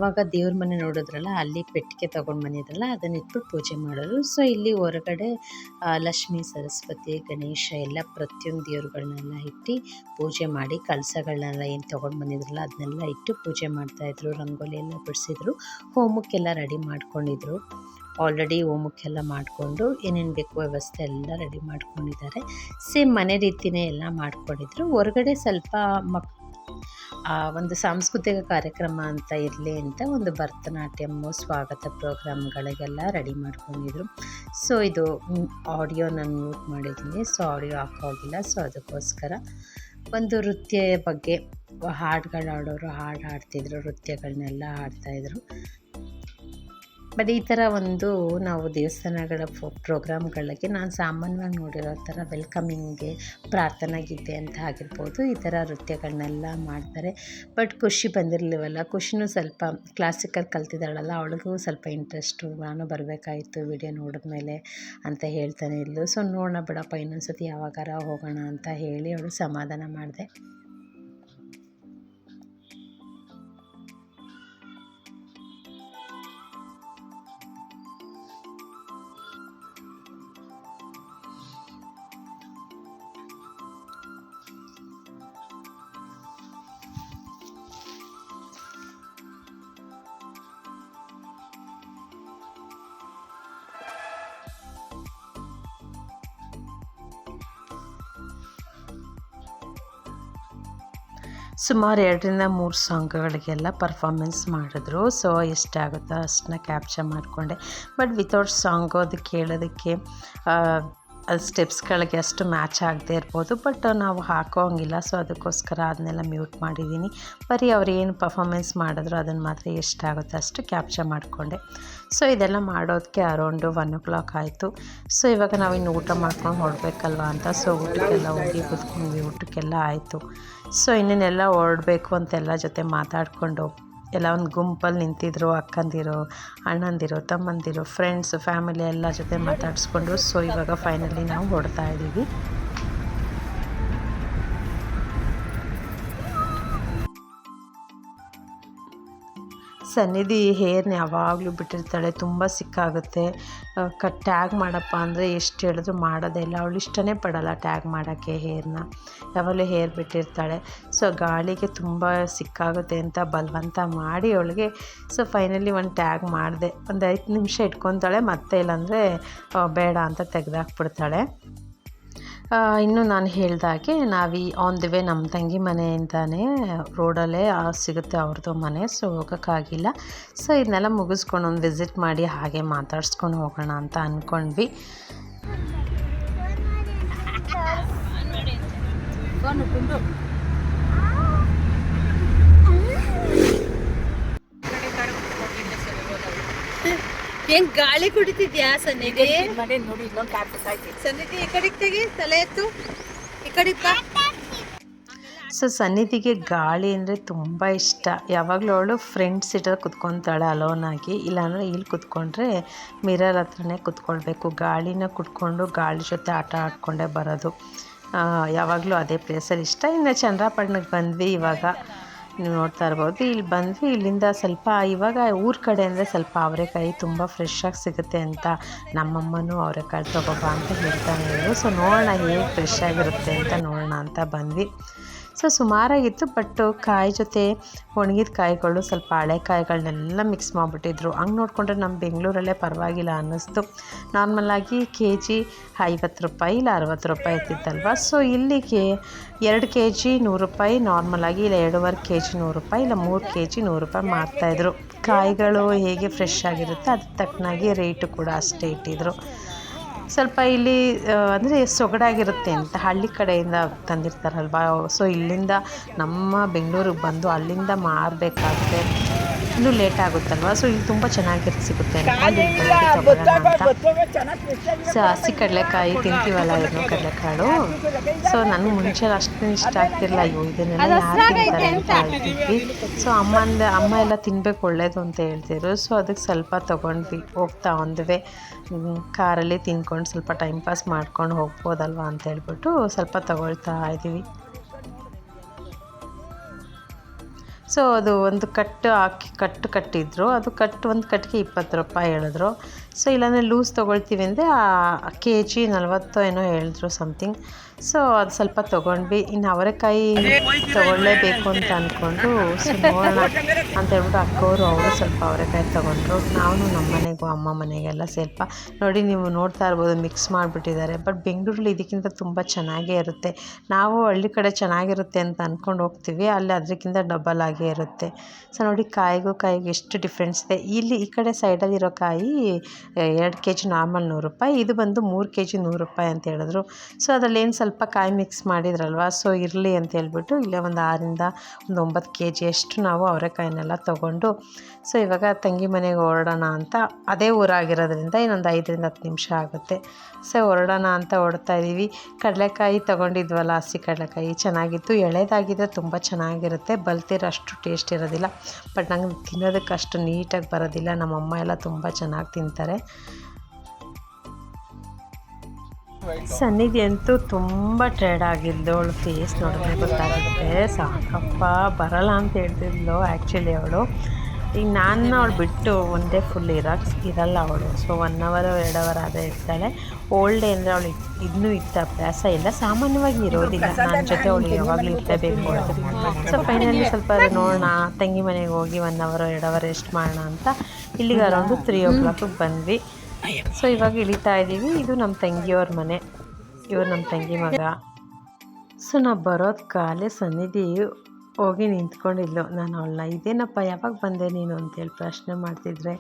ಆವಾಗ ದೇವ್ರ ಮನೆ ನೋಡಿದ್ರಲ್ಲ, ಅಲ್ಲಿ ಪೆಟ್ಟಿಗೆ ತೊಗೊಂಡು ಬಂದಿದ್ರಲ್ಲ, ಅದನ್ನ ಇಟ್ಬಿಟ್ಟು ಪೂಜೆ ಮಾಡೋರು. ಸೊ ಇಲ್ಲಿ ಹೊರಗಡೆ ಲಕ್ಷ್ಮೀ, ಸರಸ್ವತಿ, ಗಣೇಶ ಎಲ್ಲ ಪ್ರತಿಯೊಂದು ದೇವ್ರುಗಳನ್ನೆಲ್ಲ ಇಟ್ಟು ಪೂಜೆ ಮಾಡಿ, ಕಳಸಗಳನ್ನೆಲ್ಲ ಏನು ತೊಗೊಂಡು ಬಂದಿದ್ರಲ್ಲ ಅದನ್ನೆಲ್ಲ ಇಟ್ಟು ಪೂಜೆ ಮಾಡ್ತಾಯಿದ್ರು. ರಂಗೋಲಿ ಎಲ್ಲ ಬಿಡಿಸಿದ್ರು, ಹೋಮಕ್ಕೆಲ್ಲ ರೆಡಿ ಮಾಡ್ಕೊಂಡಿದ್ರು. ಆಲ್ರೆಡಿ ಹೋಮಕ್ಕೆಲ್ಲ ಮಾಡಿಕೊಂಡು ಏನೇನು ಬೇಕು ವ್ಯವಸ್ಥೆ ಎಲ್ಲ ರೆಡಿ ಮಾಡ್ಕೊಂಡಿದ್ದಾರೆ. ಸೇಮ್ ಮನೆ ರೀತಿಯೇ ಎಲ್ಲ ಮಾಡ್ಕೊಂಡಿದ್ರು. ಹೊರಗಡೆ ಸ್ವಲ್ಪ ಒಂದು ಸಾಂಸ್ಕೃತಿಕ ಕಾರ್ಯಕ್ರಮ ಅಂತ ಇರಲಿ ಅಂತ ಒಂದು ಭರತನಾಟ್ಯಮ್ಮು, ಸ್ವಾಗತ ಪ್ರೋಗ್ರಾಮ್ಗಳಿಗೆಲ್ಲ ರೆಡಿ ಮಾಡ್ಕೊಂಡಿದ್ರು. ಸೊ ಇದು ಆಡಿಯೋ ನಾನು ಮ್ಯೂಟ್ ಮಾಡಿದ್ದೀನಿ, ಸೊ ಆಡಿಯೋ ಹಾಕೋಗಿಲ್ಲ. ಸೊ ಅದಕ್ಕೋಸ್ಕರ ಒಂದು ನೃತ್ಯ ಬಗ್ಗೆ ಹಾಡುಗಳು ಆಡೋರು ಹಾಡು ಹಾಡ್ತಿದ್ರು, ನೃತ್ಯಗಳನ್ನೆಲ್ಲ ಆಡ್ತಾಯಿದ್ರು. ಬಟ್ ಈ ಥರ ಒಂದು ನಾವು ದೇವಸ್ಥಾನಗಳ ಪ್ರೋಗ್ರಾಮ್ಗಳಿಗೆ ನಾನು ಸಾಮಾನ್ಯವಾಗಿ ನೋಡಿರೋ ಥರ ವೆಲ್ಕಮಿಂಗ್ಗೆ, ಪ್ರಾರ್ಥನಾ ಗೀತೆ ಅಂತ ಆಗಿರ್ಬೋದು, ಈ ಥರ ನೃತ್ಯಗಳನ್ನೆಲ್ಲ ಮಾಡ್ತಾರೆ. ಬಟ್ ಖುಷಿ ಬಂದಿರಲಿವಲ್ಲ, ಖುಷಿನೂ ಸ್ವಲ್ಪ ಕ್ಲಾಸಿಕಲ್ ಕಲ್ತಿದ್ದಾಳಲ್ಲ, ಅವಳಿಗೂ ಸ್ವಲ್ಪ ಇಂಟ್ರೆಸ್ಟು, ನಾನು ಬರಬೇಕಾಯಿತು ವಿಡಿಯೋ ನೋಡಿದ್ಮೇಲೆ ಅಂತ ಹೇಳ್ತಾನೆ ಇದ್ಲು. ಸೊ ನೋಡೋಣ ಬಿಡಪ್ಪ, ಇನ್ನೊಂದು ಸತಿ ಯಾವಾಗಾರ ಹೋಗೋಣ ಅಂತ ಹೇಳಿ ಅವಳು ಸಮಾಧಾನ ಮಾಡಿದೆ. ಸುಮಾರು 2-3 ಸಾಂಗ್ಗಳಿಗೆಲ್ಲ ಪರ್ಫಾಮೆನ್ಸ್ ಮಾಡಿದ್ರು. ಸೊ ಎಷ್ಟಾಗುತ್ತೋ ಅಷ್ಟನ್ನ ಕ್ಯಾಪ್ಚರ್ ಮಾಡಿಕೊಂಡೆ. ಬಟ್ ವಿತೌಟ್ ಸಾಂಗು ಅದು ಕೇಳೋದಕ್ಕೆ ಅದು ಸ್ಟೆಪ್ಸ್ಗಳಿಗೆ ಅಷ್ಟು ಮ್ಯಾಚ್ ಆಗದೆ ಇರ್ಬೋದು, ಬಟ್ ನಾವು ಹಾಕೋಂಗಿಲ್ಲ. ಸೊ ಅದಕ್ಕೋಸ್ಕರ ಅದನ್ನೆಲ್ಲ ಮ್ಯೂಟ್ ಮಾಡಿದ್ದೀನಿ. ಬರೀ ಅವ್ರು ಏನು ಪರ್ಫಾಮೆನ್ಸ್ ಮಾಡಿದ್ರು ಅದನ್ನು ಮಾತ್ರ ಎಷ್ಟಾಗುತ್ತೋ ಅಷ್ಟು ಕ್ಯಾಪ್ಚರ್ ಮಾಡಿಕೊಂಡೆ. ಸೊ ಇದೆಲ್ಲ ಮಾಡೋದಕ್ಕೆ ಅರೌಂಡು 1 o'clock ಆಯಿತು. ಸೊ ಇವಾಗ ನಾವಿನ್ನು ಊಟ ಮಾಡ್ಕೊಂಡು ಹೊರಡಬೇಕಲ್ವ ಅಂತ, ಸೊ ಊಟಕ್ಕೆಲ್ಲ ಹೋಗಿ ಕೂತ್ಕೊಂಡ್ವಿ, ಊಟಕ್ಕೆಲ್ಲ ಆಯಿತು. ಸೊ ಇನ್ನೇನೆಲ್ಲ ಹೊರಡಬೇಕು ಅಂತೆಲ್ಲ ಜೊತೆ ಮಾತಾಡಿಕೊಂಡು ಎಲ್ಲ ಒಂದು ಗುಂಪಲ್ಲಿ ನಿಂತಿದ್ರು, ಅಕ್ಕಂದಿರು, ಅಣ್ಣಂದಿರು, ತಮ್ಮಂದಿರು, ಫ್ರೆಂಡ್ಸು, ಫ್ಯಾಮಿಲಿ ಎಲ್ಲ ಜೊತೆ ಮಾತಾಡಿಸ್ಕೊಂಡು ಸೊ ಇವಾಗ ಫೈನಲಿ ನಾವು ಹೊರಡ್ತಾ ಇದ್ದೀವಿ. ಸನ್ನಿಧಿ ಹೇರ್ನ ಯಾವಾಗಲೂ ಬಿಟ್ಟಿರ್ತಾಳೆ, ತುಂಬ ಸಿಕ್ಕಾಗುತ್ತೆ. ಟ್ಯಾಗ್ ಮಾಡಪ್ಪ ಅಂದರೆ ಎಷ್ಟು ಹೇಳಿದ್ರು ಮಾಡೋದೇ ಇಲ್ಲ. ಅವಳು ಇಷ್ಟನೇ ಪಡಲ್ಲ ಟ್ಯಾಗ್ ಮಾಡೋಕ್ಕೆ ಹೇರ್ನ, ಯಾವಾಗಲೂ ಹೇರ್ ಬಿಟ್ಟಿರ್ತಾಳೆ. ಸೊ ಗಾಳಿಗೆ ತುಂಬ ಸಿಕ್ಕಾಗುತ್ತೆ ಅಂತ ಬಲವಂತ ಮಾಡಿ ಅವಳಿಗೆ ಸೊ ಫೈನಲಿ ಒಂದು ಟ್ಯಾಗ್ ಮಾಡಿದೆ. ಒಂದು 5 ನಿಮಿಷ ಇಟ್ಕೊತಾಳೆ, ಮತ್ತೆ ಇಲ್ಲಾಂದರೆ ಬೇಡ ಅಂತ ತೆಗೆದಾಕ್ಬಿಡ್ತಾಳೆ. ಇನ್ನು ನಾನು ಹೇಳ್ದಾಗೆ ನಾವು ಆನ್ ದಿ ವೇ ನಮ್ಮ ತಂಗಿ ಮನೆಯಿಂದಾನೇ ರೋಡಲ್ಲೇ ಸಿಗುತ್ತೆ ಅವ್ರದ್ದು ಮನೆ. ಸೊ ಹೋಗೋಕ್ಕಾಗಿಲ್ಲ. ಸೊ ಇದನ್ನೆಲ್ಲ ಮುಗಿಸ್ಕೊಂಡು ಒಂದು ವಿಸಿಟ್ ಮಾಡಿ ಹಾಗೆ ಮಾತಾಡ್ಸ್ಕೊಂಡು ಹೋಗೋಣ ಅಂತ ಅಂದ್ಕೊಂಡ್ವಿ. ಹೆಂಗ್ ಗಾಳಿ ಕುಡಿತಿದ್ಯಾ ಸನ್ನಿಧಿ? ನೋಡಿ ಇನ್ನೊಂದು ಸನ್ನಿಧಿ ಈ ಕಡೆಗೆ ತೆಗಿ, ತಲೆ ಎತ್ತು, ಈ ಕಡೆಗೆ ಬಾ. ಸೊ ಸನ್ನಿಧಿಗೆ ಗಾಳಿ ಅಂದರೆ ತುಂಬ ಇಷ್ಟ. ಯಾವಾಗಲೂ ಅವಳು ಫ್ರಂಟ್ ಸೀಟಲ್ಲಿ ಕುತ್ಕೊತಾಳೆ ಅಲೋನಾಗಿ, ಇಲ್ಲಾಂದರೆ ಇಲ್ಲಿ ಕುತ್ಕೊಂಡ್ರೆ ಮಿರರ್ ಹತ್ರನೇ ಕುತ್ಕೊಳ್ಬೇಕು. ಗಾಳಿನ ಕುತ್ಕೊಂಡು ಗಾಳಿ ಜೊತೆ ಆಟ ಆಡ್ಕೊಂಡೇ ಬರೋದು, ಯಾವಾಗಲೂ ಅದೇ ಪ್ಲೇಸಲ್ಲಿ ಇಷ್ಟ. ಇನ್ನು ಚಂದ್ರಪಟ್ಟಣಕ್ಕೆ ಬಂದ್ವಿ. ಇವಾಗ ನೀವು ನೋಡ್ತಾ ಇರ್ಬೋದು, ಇಲ್ಲಿ ಬಂದ್ವಿ. ಇಲ್ಲಿಂದ ಸ್ವಲ್ಪ ಇವಾಗ ಊರ ಕಡೆ ಅಂದರೆ ಸ್ವಲ್ಪ ಅವರೆಕಾಯಿ ತುಂಬ ಫ್ರೆಶ್ಶಾಗಿ ಸಿಗುತ್ತೆ ಅಂತ ನಮ್ಮಮ್ಮನೂ ಅವರೆಕಾಯಿ ತೊಗೊಬಾ ಅಂತ ಹೇಳ್ತಾನೆ ಇದ್ರು. ಸೊ ನೋಡೋಣ ಹೇಗೆ ಫ್ರೆಶ್ ಆಗಿರುತ್ತೆ ಅಂತ ನೋಡೋಣ ಅಂತ ಬಂದ್ವಿ. ಸೊ ಸುಮಾರಾಗಿತ್ತು, ಬಟ್ ಕಾಯಿ ಜೊತೆ ಒಣಗಿದ ಕಾಯಿಗಳು, ಸ್ವಲ್ಪ ಹಳೆ ಕಾಯಿಗಳನ್ನೆಲ್ಲ ಮಿಕ್ಸ್ ಮಾಡಿಬಿಟ್ಟಿದ್ರು. ಹಂಗೆ ನೋಡಿಕೊಂಡ್ರೆ ನಮ್ಮ ಬೆಂಗಳೂರಲ್ಲೇ ಪರವಾಗಿಲ್ಲ ಅನ್ನಿಸ್ತು. ನಾರ್ಮಲಾಗಿ KG 50 ರೂಪಾಯಿ ಇಲ್ಲ 60 ರೂಪಾಯಿ ಇರ್ತಿತ್ತಲ್ವ. ಸೊ ಇಲ್ಲಿಗೆ 2 kg 100 ರೂಪಾಯಿ ನಾರ್ಮಲಾಗಿ, ಇಲ್ಲ 2.5 kg 100 ರೂಪಾಯಿ, ಇಲ್ಲ 3 kg 100 ರೂಪಾಯಿ ಮಾರ್ತಾಯಿದ್ರು. ಕಾಯಿಗಳು ಹೇಗೆ ಫ್ರೆಶ್ ಆಗಿರುತ್ತೆ ಅದಕ್ಕೆ ತಕ್ಕನಾಗಿ ರೇಟು ಕೂಡ ಅಷ್ಟೇ ಇಟ್ಟಿದ್ರು. ಸ್ವಲ್ಪ ಇಲ್ಲಿ ಅಂದರೆ ಸೊಗಡಾಗಿರುತ್ತೆ ಅಂತ ಹಳ್ಳಿ ಕಡೆಯಿಂದ ತಂದಿರ್ತಾರಲ್ವ. ಸೊ ಇಲ್ಲಿಂದ ನಮ್ಮ ಬೆಂಗಳೂರಿಗೆ ಬಂದು ಅಲ್ಲಿಂದ ಮಾರಬೇಕಾದ್ರೆ ಇನ್ನೂ ಲೇಟ್ ಆಗುತ್ತಲ್ವ. ಸೊ ಇಲ್ಲಿ ತುಂಬ ಚೆನ್ನಾಗಿ ಸಿಗುತ್ತೆ ಸೊ ಹಸಿ ಕಡಲೆಕಾಯಿ ತಿಂತೀವಲ್ಲ, ಏನು ಕಡಲೆಕಾಳು. ಸೊ ನನಗೆ ಮುಂಚೆ ಅಷ್ಟು ಇಷ್ಟ ಆಗ್ತಿರಲಿಲ್ಲ, ಅಯ್ಯೋ ಇದನ್ನೆಲ್ಲ ಯಾರು ತಿಂತಾರೆ ಅಂತ ಹೇಳ್ತಿದ್ವಿ. ಸೊ ಅಮ್ಮ ಎಲ್ಲ ತಿನ್ನಬೇಕು ಒಳ್ಳೇದು ಅಂತ ಹೇಳ್ತಿದ್ರು. ಸೊ ಅದಕ್ಕೆ ಸ್ವಲ್ಪ ತೊಗೊಂಡ್ವಿ. ಹೋಗ್ತಾ ಒಂದುವೆ ಕಾರಲ್ಲಿ ತಿನ್ಕೊಂಡು ಸ್ವಲ್ಪ ಟೈಮ್ ಪಾಸ್ ಮಾಡ್ಕೊಂಡು ಹೋಗ್ಬೋದಲ್ವ ಅಂತ ಹೇಳ್ಬಿಟ್ಟು ಸ್ವಲ್ಪ ತೊಗೊಳ್ತಾ ಇದ್ದೀವಿ. ಸೊ ಅದು ಒಂದು ಕಟ್ಟು ಹಾಕಿ ಕಟ್ಟಿದ್ರು. ಅದು ಒಂದು ಕಟ್ಟಿಗೆ 20 ರೂಪಾಯಿ ಹೇಳಿದ್ರು. ಸೊ ಇಲ್ಲಾಂದರೆ ಲೂಸ್ ತೊಗೊಳ್ತೀವಿ ಅಂದರೆ KG 40 ಏನೋ ಹೇಳಿದ್ರು ಸಮಥಿಂಗ್. ಸೊ ಅದು ಸ್ವಲ್ಪ ತೊಗೊಂಡ್ವಿ. ಇನ್ನು ಅವರೆಕಾಯಿ ತೊಗೊಳ್ಳೇಬೇಕು ಅಂತ ಅಂದ್ಕೊಂಡು ಸೊ ನೋಡೋಣ ಅಂತೇಳ್ಬಿಟ್ಟು ಅಕ್ಕವರು ಅವರು ಸ್ವಲ್ಪ ಅವರೆಕಾಯಿ ತೊಗೊಂಡ್ರು. ನಾವು ನಮ್ಮ ಮನೆಗೂ ಅಮ್ಮ ಮನೆಗೆಲ್ಲ ಸ್ವಲ್ಪ ನೋಡಿ ನೀವು ನೋಡ್ತಾ ಇರ್ಬೋದು ಮಿಕ್ಸ್ ಮಾಡಿಬಿಟ್ಟಿದ್ದಾರೆ. ಬಟ್ ಬೆಂಗಳೂರಲ್ಲಿ ಇದಕ್ಕಿಂತ ತುಂಬ ಚೆನ್ನಾಗೇ ಇರುತ್ತೆ. ನಾವು ಹಳ್ಳಿ ಕಡೆ ಚೆನ್ನಾಗಿರುತ್ತೆ ಅಂತ ಅಂದ್ಕೊಂಡು ಹೋಗ್ತೀವಿ, ಅಲ್ಲಿ ಅದಕ್ಕಿಂತ ಡಬಲ್ ಆಗೇ ಇರುತ್ತೆ. ಸೊ ನೋಡಿ ಕಾಯಿಗೂ ಎಷ್ಟು ಡಿಫ್ರೆನ್ಸ್ ಇದೆ. ಈ ಕಡೆ ಸೈಡಲ್ಲಿರೋ ಕಾಯಿ 2 kg ನಾರ್ಮಲ್ 100 ರೂಪಾಯಿ, ಇದು ಬಂದು 3 kg 100 ರೂಪಾಯಿ ಅಂತ ಹೇಳಿದ್ರು. ಸೊ ಅದರಲ್ಲಿ ಏನು ಸ್ವಲ್ಪ ಕಾಯಿ ಮಿಕ್ಸ್ ಮಾಡಿದ್ರಲ್ವ, ಸೊ ಇರಲಿ ಅಂತ ಹೇಳ್ಬಿಟ್ಟು ಇಲ್ಲೇ ಒಂದು 6ರಿಂದ 9 kg ಅಷ್ಟು ನಾವು ಅವರೆಕಾಯಿನೆಲ್ಲ ತೊಗೊಂಡು ಸೊ ಇವಾಗ ತಂಗಿ ಮನೆಗೆ ಹೊರಡೋಣ ಅಂತ, ಅದೇ ಊರಾಗಿರೋದ್ರಿಂದ ಇನ್ನೊಂದು 5ರಿಂದ 10 ನಿಮಿಷ ಆಗುತ್ತೆ. ಸೊ ಹೊರಡೋಣ ಅಂತ ಹೊರಡ್ತಾ ಇದ್ದೀವಿ. ಕಡಲೆಕಾಯಿ ತೊಗೊಂಡಿದ್ವಲ್ಲ, ಹಸಿ ಕಡಲೆಕಾಯಿ ಚೆನ್ನಾಗಿತ್ತು. ಎಳೆದಾಗಿದ್ದರೆ ತುಂಬ ಚೆನ್ನಾಗಿರುತ್ತೆ, ಬಲ್ತಿರೋ ಅಷ್ಟು ಟೇಸ್ಟ್ ಇರೋದಿಲ್ಲ. ಬಟ್ ನಂಗೆ ತಿನ್ನೋದಕ್ಕೆ ಅಷ್ಟು ನೀಟಾಗಿ ಬರೋದಿಲ್ಲ. ನಮ್ಮಮ್ಮ ಎಲ್ಲ ತುಂಬ ಚೆನ್ನಾಗಿ ತಿಂತಾರೆ. ಸನ್ನಿಧಿ ಅಂತೂ ತುಂಬ ಟೈರ್ಡ್ ಆಗಿದ್ಲು. ಅವಳು ಫೇಸ್ ನೋಡಿದ್ರೆ ಗೊತ್ತಾಗುತ್ತೆ. ಸಾಕಪ್ಪ ಬರಲ್ಲ ಅಂತ ಹೇಳ್ತಿದ್ಲು ಆ್ಯಕ್ಚುಲಿ ಅವಳು. ಈಗ ನಾನು ಅವಳು ಬಿಟ್ಟು ಒಂದೇ ಫುಲ್ ಇರಲ್ಲ ಅವಳು. ಸೊ 1 hour 2 hour ಅದೇ ಇರ್ತಾಳೆ. ಓಲ್ಡ್ ಡೇ ಅಂದರೆ ಅವಳು ಇನ್ನೂ ಇತ್ತ ಅಭ್ಯಾಸ ಇಲ್ಲ, ಸಾಮಾನ್ಯವಾಗಿ ಇರೋದಿಲ್ಲ. ನನ್ನ ಜೊತೆ ಅವಳು ಯಾವಾಗಲೂ ಇರಲೇಬೇಕು ಅವಳು. ಸೊ ಫೈನಲಿ ಸ್ವಲ್ಪ ನೋಡೋಣ, ತಂಗಿ ಮನೆಗೆ ಹೋಗಿ 1 hour 2 hour ರೆಸ್ಟ್ ಮಾಡೋಣ ಅಂತ ಇಲ್ಲಿಗೆ ಅರೌಂಡು 3 o'clock ಬಂದ್ವಿ. ಸೊ ಇವಾಗ ಇಳಿತಾ ಇದ್ದೀವಿ. ಇದು ನಮ್ಮ ತಂಗಿಯವ್ರ ಮನೆ, ಇವ್ರು ನಮ್ಮ ತಂಗಿ ಮಗ. ಸೊ ನಾವು ಬರೋದು ಕಾಲೇ ಸನ್ನಿಧಿ ಹೋಗಿ ನಿಂತ್ಕೊಂಡಿದ್ಲು. ನಾನು ಅವಳನ್ನ ಇದೇನಪ್ಪ ಯಾವಾಗ ಬಂದೆ ನೀನು ಅಂತೇಳಿ ಪ್ರಶ್ನೆ ಮಾಡ್ತಿದ್ರೆ,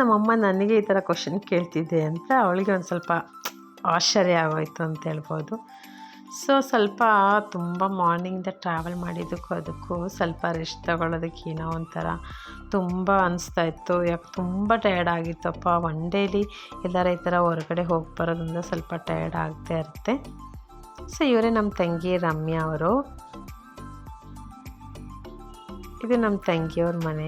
ನಮ್ಮಮ್ಮ ನನಗೆ ಈ ಥರ ಕ್ವಶನ್ ಕೇಳ್ತಿದ್ದೆ ಅಂತ ಅವಳಿಗೆ ಒಂದು ಸ್ವಲ್ಪ ಆಶ್ಚರ್ಯ ಆಗೋಯ್ತು ಅಂತ ಹೇಳ್ಬೋದು. ಸೊ ಸ್ವಲ್ಪ ತುಂಬ ಮಾರ್ನಿಂಗಿಂದ ಟ್ರಾವೆಲ್ ಮಾಡಿದ್ದಕ್ಕೂ ಅದಕ್ಕೂ ಸ್ವಲ್ಪ ರೆಸ್ಟ್ ತಗೊಳ್ಳೋದಕ್ಕೆ ಏನೋ ಒಂಥರ ತುಂಬ ಅನಿಸ್ತಾಯಿತ್ತು. ಯಾಕೆ ತುಂಬ ಟಯರ್ಡ್ ಆಗಿತ್ತಪ್ಪ. ಒನ್ ಡೇಲಿ ಎಲ್ಲರ ಈ ಥರ ಹೊರಗಡೆ ಹೋಗಿ ಬರೋದ್ರಿಂದ ಸ್ವಲ್ಪ ಟಯರ್ಡ್ ಆಗ್ತಾ ಇರುತ್ತೆ. ಸೊ ಇವರೇ ನಮ್ಮ ತಂಗಿ ರಮ್ಯಾ ಅವರು. ಇದು ನಮ್ಮ ತಂಗಿಯವ್ರ ಮನೆ.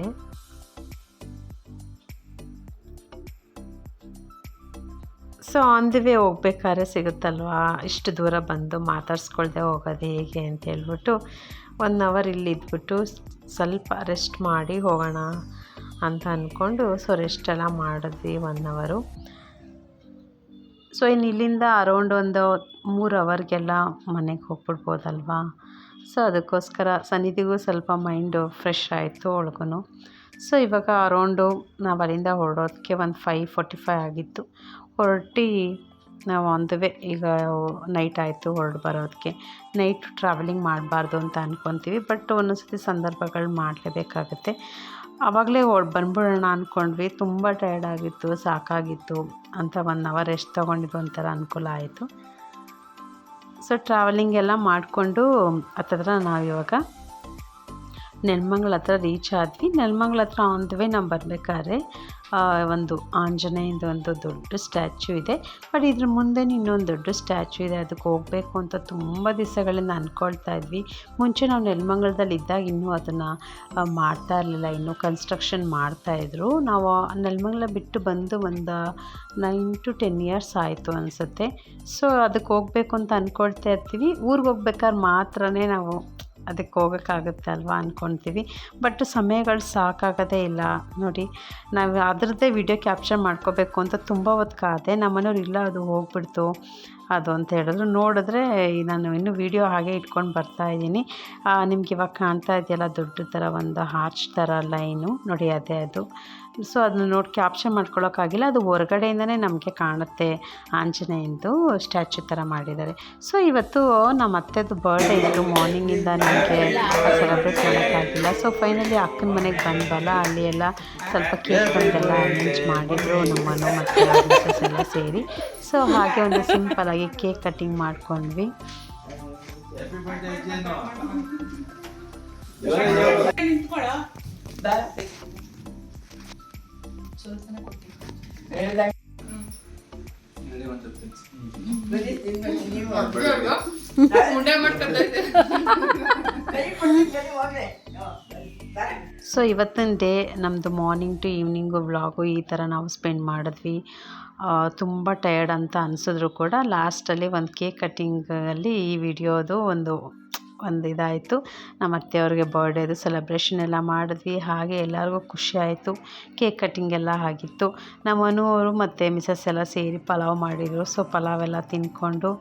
ಸೊ ಆನ್ ದಿ ವೇ ಹೋಗ್ಬೇಕಾದ್ರೆ ಸಿಗುತ್ತಲ್ವಾ, ಇಷ್ಟು ದೂರ ಬಂದು ಮಾತಾಡ್ಸ್ಕೊಳ್ದೆ ಹೋಗೋದು ಹೇಗೆ ಅಂತ ಹೇಳ್ಬಿಟ್ಟು 1 hour ಇಲ್ಲಿ ಇದ್ಬಿಟ್ಟು ಸ್ವಲ್ಪ ರೆಸ್ಟ್ ಮಾಡಿ ಹೋಗೋಣ ಅಂತ ಅಂದ್ಕೊಂಡು ಸೊ ರೆಸ್ಟೆಲ್ಲ ಮಾಡಿದ್ವಿ 1 hour. ಸೊ ಇನ್ನು ಇಲ್ಲಿಂದ ಅರೌಂಡ್ ಒಂದು 3 hourಗೆಲ್ಲ ಮನೆಗೆ ಹೋಗ್ಬಿಡ್ಬೋದಲ್ವಾ. ಸೊ ಅದಕ್ಕೋಸ್ಕರ ಸನ್ನಿಧಿಗೂ ಸ್ವಲ್ಪ ಮೈಂಡು ಫ್ರೆಶ್ ಆಯಿತು ಅವಳಿಗೂ. ಸೊ ಇವಾಗ ಅರೌಂಡು ನಾವು ಅಲ್ಲಿಂದ ಹೊರಡೋದಕ್ಕೆ ಒಂದು 5:45 ಆಗಿತ್ತು. ಹೊರಟಿ ನಾವು ಆನ್ ದ ವೇ. ಈಗ ನೈಟ್ ಆಯಿತು ಹೊರಡು ಬರೋದಕ್ಕೆ. ನೈಟ್ ಟ್ರಾವೆಲಿಂಗ್ ಮಾಡಬಾರ್ದು ಅಂತ ಅಂದ್ಕೊತೀವಿ, ಬಟ್ ಒಂದೊಂದ್ಸತಿ ಸಂದರ್ಭಗಳು ಮಾಡಲೇಬೇಕಾಗುತ್ತೆ. ಆವಾಗಲೇ ಬಂದ್ಬಿಡೋಣ ಅಂದ್ಕೊಂಡ್ವಿ. ತುಂಬ ಟಯರ್ಡ್ ಆಗಿತ್ತು, ಸಾಕಾಗಿತ್ತು ಅಂತ 1 hour ರೆಸ್ಟ್ ತೊಗೊಂಡಿದ್ದು ಒಂಥರ ಅನುಕೂಲ ಆಯಿತು. ಸೊ ಟ್ರಾವೆಲಿಂಗ್ ಎಲ್ಲ ಮಾಡಿಕೊಂಡು ಹತ್ತತ್ರ ನಾವಿವಾಗ ನೆಲಮಂಗಲ ಹತ್ರ ರೀಚ್ ಆದ್ವಿ. ನೆಲಮಂಗಲ ಹತ್ರ ಆನ್ ದ ವೇ ನಾವು ಬರಬೇಕಾದ್ರೆ ಒಂದು ಆಂಜನೇಯಂದು ಒಂದು ದೊಡ್ಡ ಸ್ಟ್ಯಾಚ್ಯೂ ಇದೆ. ಬಟ್ ಇದ್ರ ಮುಂದೆ ಇನ್ನೊಂದು ದೊಡ್ಡ ಸ್ಟ್ಯಾಚ್ಯೂ ಇದೆ, ಅದಕ್ಕೆ ಹೋಗಬೇಕು ಅಂತ ತುಂಬ ದಿವಸಗಳಿಂದ ಅಂದ್ಕೊಳ್ತಾ ಇದ್ವಿ. ಮುಂಚೆ ನಾವು ನೆಲಮಂಗಲದಲ್ಲಿ ಇದ್ದಾಗ ಇನ್ನೂ ಅದನ್ನು ಮಾಡ್ತಾ ಇರಲಿಲ್ಲ, ಇನ್ನೂ ಕನ್ಸ್ಟ್ರಕ್ಷನ್ ಮಾಡ್ತಾಯಿದ್ರು. ನಾವು ನೆಲಮಂಗಲ ಬಿಟ್ಟು ಬಂದು ಒಂದು 9 to 10 years ಆಯಿತು ಅನಿಸುತ್ತೆ. ಸೊ ಅದಕ್ಕೆ ಹೋಗಬೇಕು ಅಂತ ಅಂದ್ಕೊಳ್ತಾ ಇರ್ತೀವಿ. ಊರಿಗೆ ಹೋಗ್ಬೇಕಾದ್ರೆ ಮಾತ್ರ ನಾವು ಅದಕ್ಕೆ ಹೋಗೋಕ್ಕಾಗುತ್ತೆ ಅಲ್ವಾ ಅಂದ್ಕೊಳ್ತೀವಿ. ಬಟ್ ಸಮಯಗಳು ಸಾಕಾಗೋದೇ ಇಲ್ಲ ನೋಡಿ. ನಾವು ಅದರದ್ದೇ ವಿಡಿಯೋ ಕ್ಯಾಪ್ಚರ್ ಮಾಡ್ಕೋಬೇಕು ಅಂತ ತುಂಬ ಹೊತ್ತು ಕಾದೆ. ನಮ್ಮನೆಯವ್ರು ಇಲ್ಲ ಅದು ಹೋಗ್ಬಿಡ್ತು ಅದು ಅಂತ ಹೇಳಿದ್ರು. ನೋಡಿದ್ರೆ ನಾನು ಇನ್ನೂ ವೀಡಿಯೋ ಹಾಗೆ ಇಟ್ಕೊಂಡು ಬರ್ತಾಯಿದ್ದೀನಿ. ನಿಮ್ಗೆ ಇವಾಗ ಕಾಣ್ತಾ ಇದೆಯಲ್ಲ ದೊಡ್ಡ ಥರ ಒಂದು ಆರ್ಚ್ ಥರ ಲೈನು ನೋಡಿ, ಅದೇ ಅದು. ಸೊ ಅದನ್ನ ನೋಡಿ ಕ್ಯಾಪ್ಚರ್ ಮಾಡ್ಕೊಳ್ಳೋಕ್ಕಾಗಿಲ್ಲ. ಅದು ಹೊರಗಡೆಯಿಂದನೇ ನಮಗೆ ಕಾಣುತ್ತೆ, ಆಂಜನೇಯಂದು ಸ್ಟ್ಯಾಚ್ಯೂ ಥರ ಮಾಡಿದ್ದಾರೆ. ಸೊ ಇವತ್ತು ನಮ್ಮ ಅತ್ತೆದು ಬರ್ಡೇ ಇತ್ತು. ಮಾರ್ನಿಂಗಿಂದ ನಮಗೆ ಸೆಲೆಬ್ರೇಟ್ ಮಾಡೋಕ್ಕಾಗಿಲ್ಲ. ಸೊ ಫೈನಲಿ ಅಕ್ಕನ ಮನೆಗೆ ಬಂದ್ವಲ್ಲ, ಅಲ್ಲಿ ಎಲ್ಲ ಸ್ವಲ್ಪ ಕೇಕ್ ಬಂದೆಲ್ಲ ಅರೇಂಜ್ ಮಾಡಿದರು ನಮ್ಮನ್ನು ಮತ್ತು ಮಿಸಸ್ ಎಲ್ಲ ಸೇರಿ. ಸೊ ಹಾಗೆ ಒಂದು ಸಿಂಪಲಾಗಿ ಕೇಕ್ ಕಟ್ಟಿಂಗ್ ಮಾಡ್ಕೊಂಡ್ವಿ. ಸೊ ಇವತ್ತಿನ ಡೇ ನಮ್ಮದು ಮಾರ್ನಿಂಗ್ ಟು ಈವ್ನಿಂಗು ವ್ಲಾಗು ಈ ಥರ ನಾವು ಸ್ಪೆಂಡ್ ಮಾಡಿದ್ವಿ. ತುಂಬ ಟಯರ್ಡ್ ಅಂತ ಅನಿಸಿದ್ರು ಕೂಡ ಲಾಸ್ಟಲ್ಲಿ ಒಂದು ಕೇಕ್ ಕಟ್ಟಿಂಗಲ್ಲಿ ಈ ವಿಡಿಯೋದು ಒಂದು ಒಂದು ಇದಾಯಿತು. ನಮ್ಮ ಅತ್ತೆಯವ್ರಿಗೆ ಬರ್ಡೇದು ಸೆಲೆಬ್ರೇಷನ್ ಎಲ್ಲ ಮಾಡಿದ್ವಿ. ಹಾಗೆ ಎಲ್ಲರಿಗೂ ಖುಷಿ ಆಯಿತು. ಕೇಕ್ ಕಟ್ಟಿಂಗ್ ಎಲ್ಲ ಆಗಿತ್ತು. ನಮ್ಮ ಮನು ಅವರು ಮತ್ತು ಮಿಸಸ್ ಎಲ್ಲ ಸೇರಿ ಪಲಾವ್ ಮಾಡಿದರು. ಸೊ ಪಲಾವೆಲ್ಲ ತಿಂದ್ಕೊಂಡು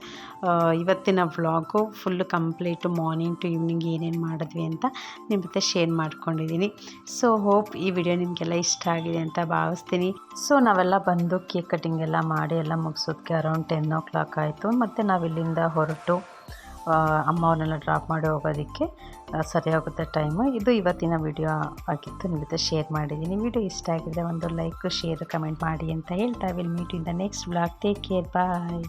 ಇವತ್ತಿನ vlog full complete morning to evening ಏನೇನು ಮಾಡಿದ್ವಿ ಅಂತ ನಿಮ್ಮ ಜೊತೆ ಶೇರ್ ಮಾಡ್ಕೊಂಡಿದ್ದೀನಿ. ಸೊ ಹೋಪ್ ಈ ವಿಡಿಯೋ ನಿಮಗೆಲ್ಲ ಇಷ್ಟ ಆಗಿದೆ ಅಂತ ಭಾವಿಸ್ತೀನಿ. ಸೊ ನಾವೆಲ್ಲ ಬಂದು ಕೇಕ್ ಕಟ್ಟಿಂಗ್ ಎಲ್ಲ ಮಾಡಿ ಎಲ್ಲ ಮುಗಿಸೋದಕ್ಕೆ ಅರೌಂಡ್ 10 o'clock ಆಯಿತು. ಮತ್ತು ನಾವಿಲ್ಲಿಂದ ಹೊರಟು ಅಮ್ಮ ಅವ್ರನ್ನೆಲ್ಲ ಡ್ರಾಪ್ ಮಾಡಿ ಹೋಗೋದಕ್ಕೆ ಸರಿಯಾಗುತ್ತೆ ಟೈಮು. ಇದು ಇವತ್ತಿನ ವಿಡಿಯೋ ಆಗಿತ್ತು, ನಿಮ್ಮ ಜೊತೆ ಶೇರ್ ಮಾಡಿದ್ದೀನಿ. ವಿಡಿಯೋ ಇಷ್ಟ ಆಗಿದ್ದರೆ ಒಂದು ಲೈಕ್, ಶೇರ್, ಕಮೆಂಟ್ ಮಾಡಿ ಅಂತ ಹೇಳ್ತಾ will meet in the next vlog. Take care, bye.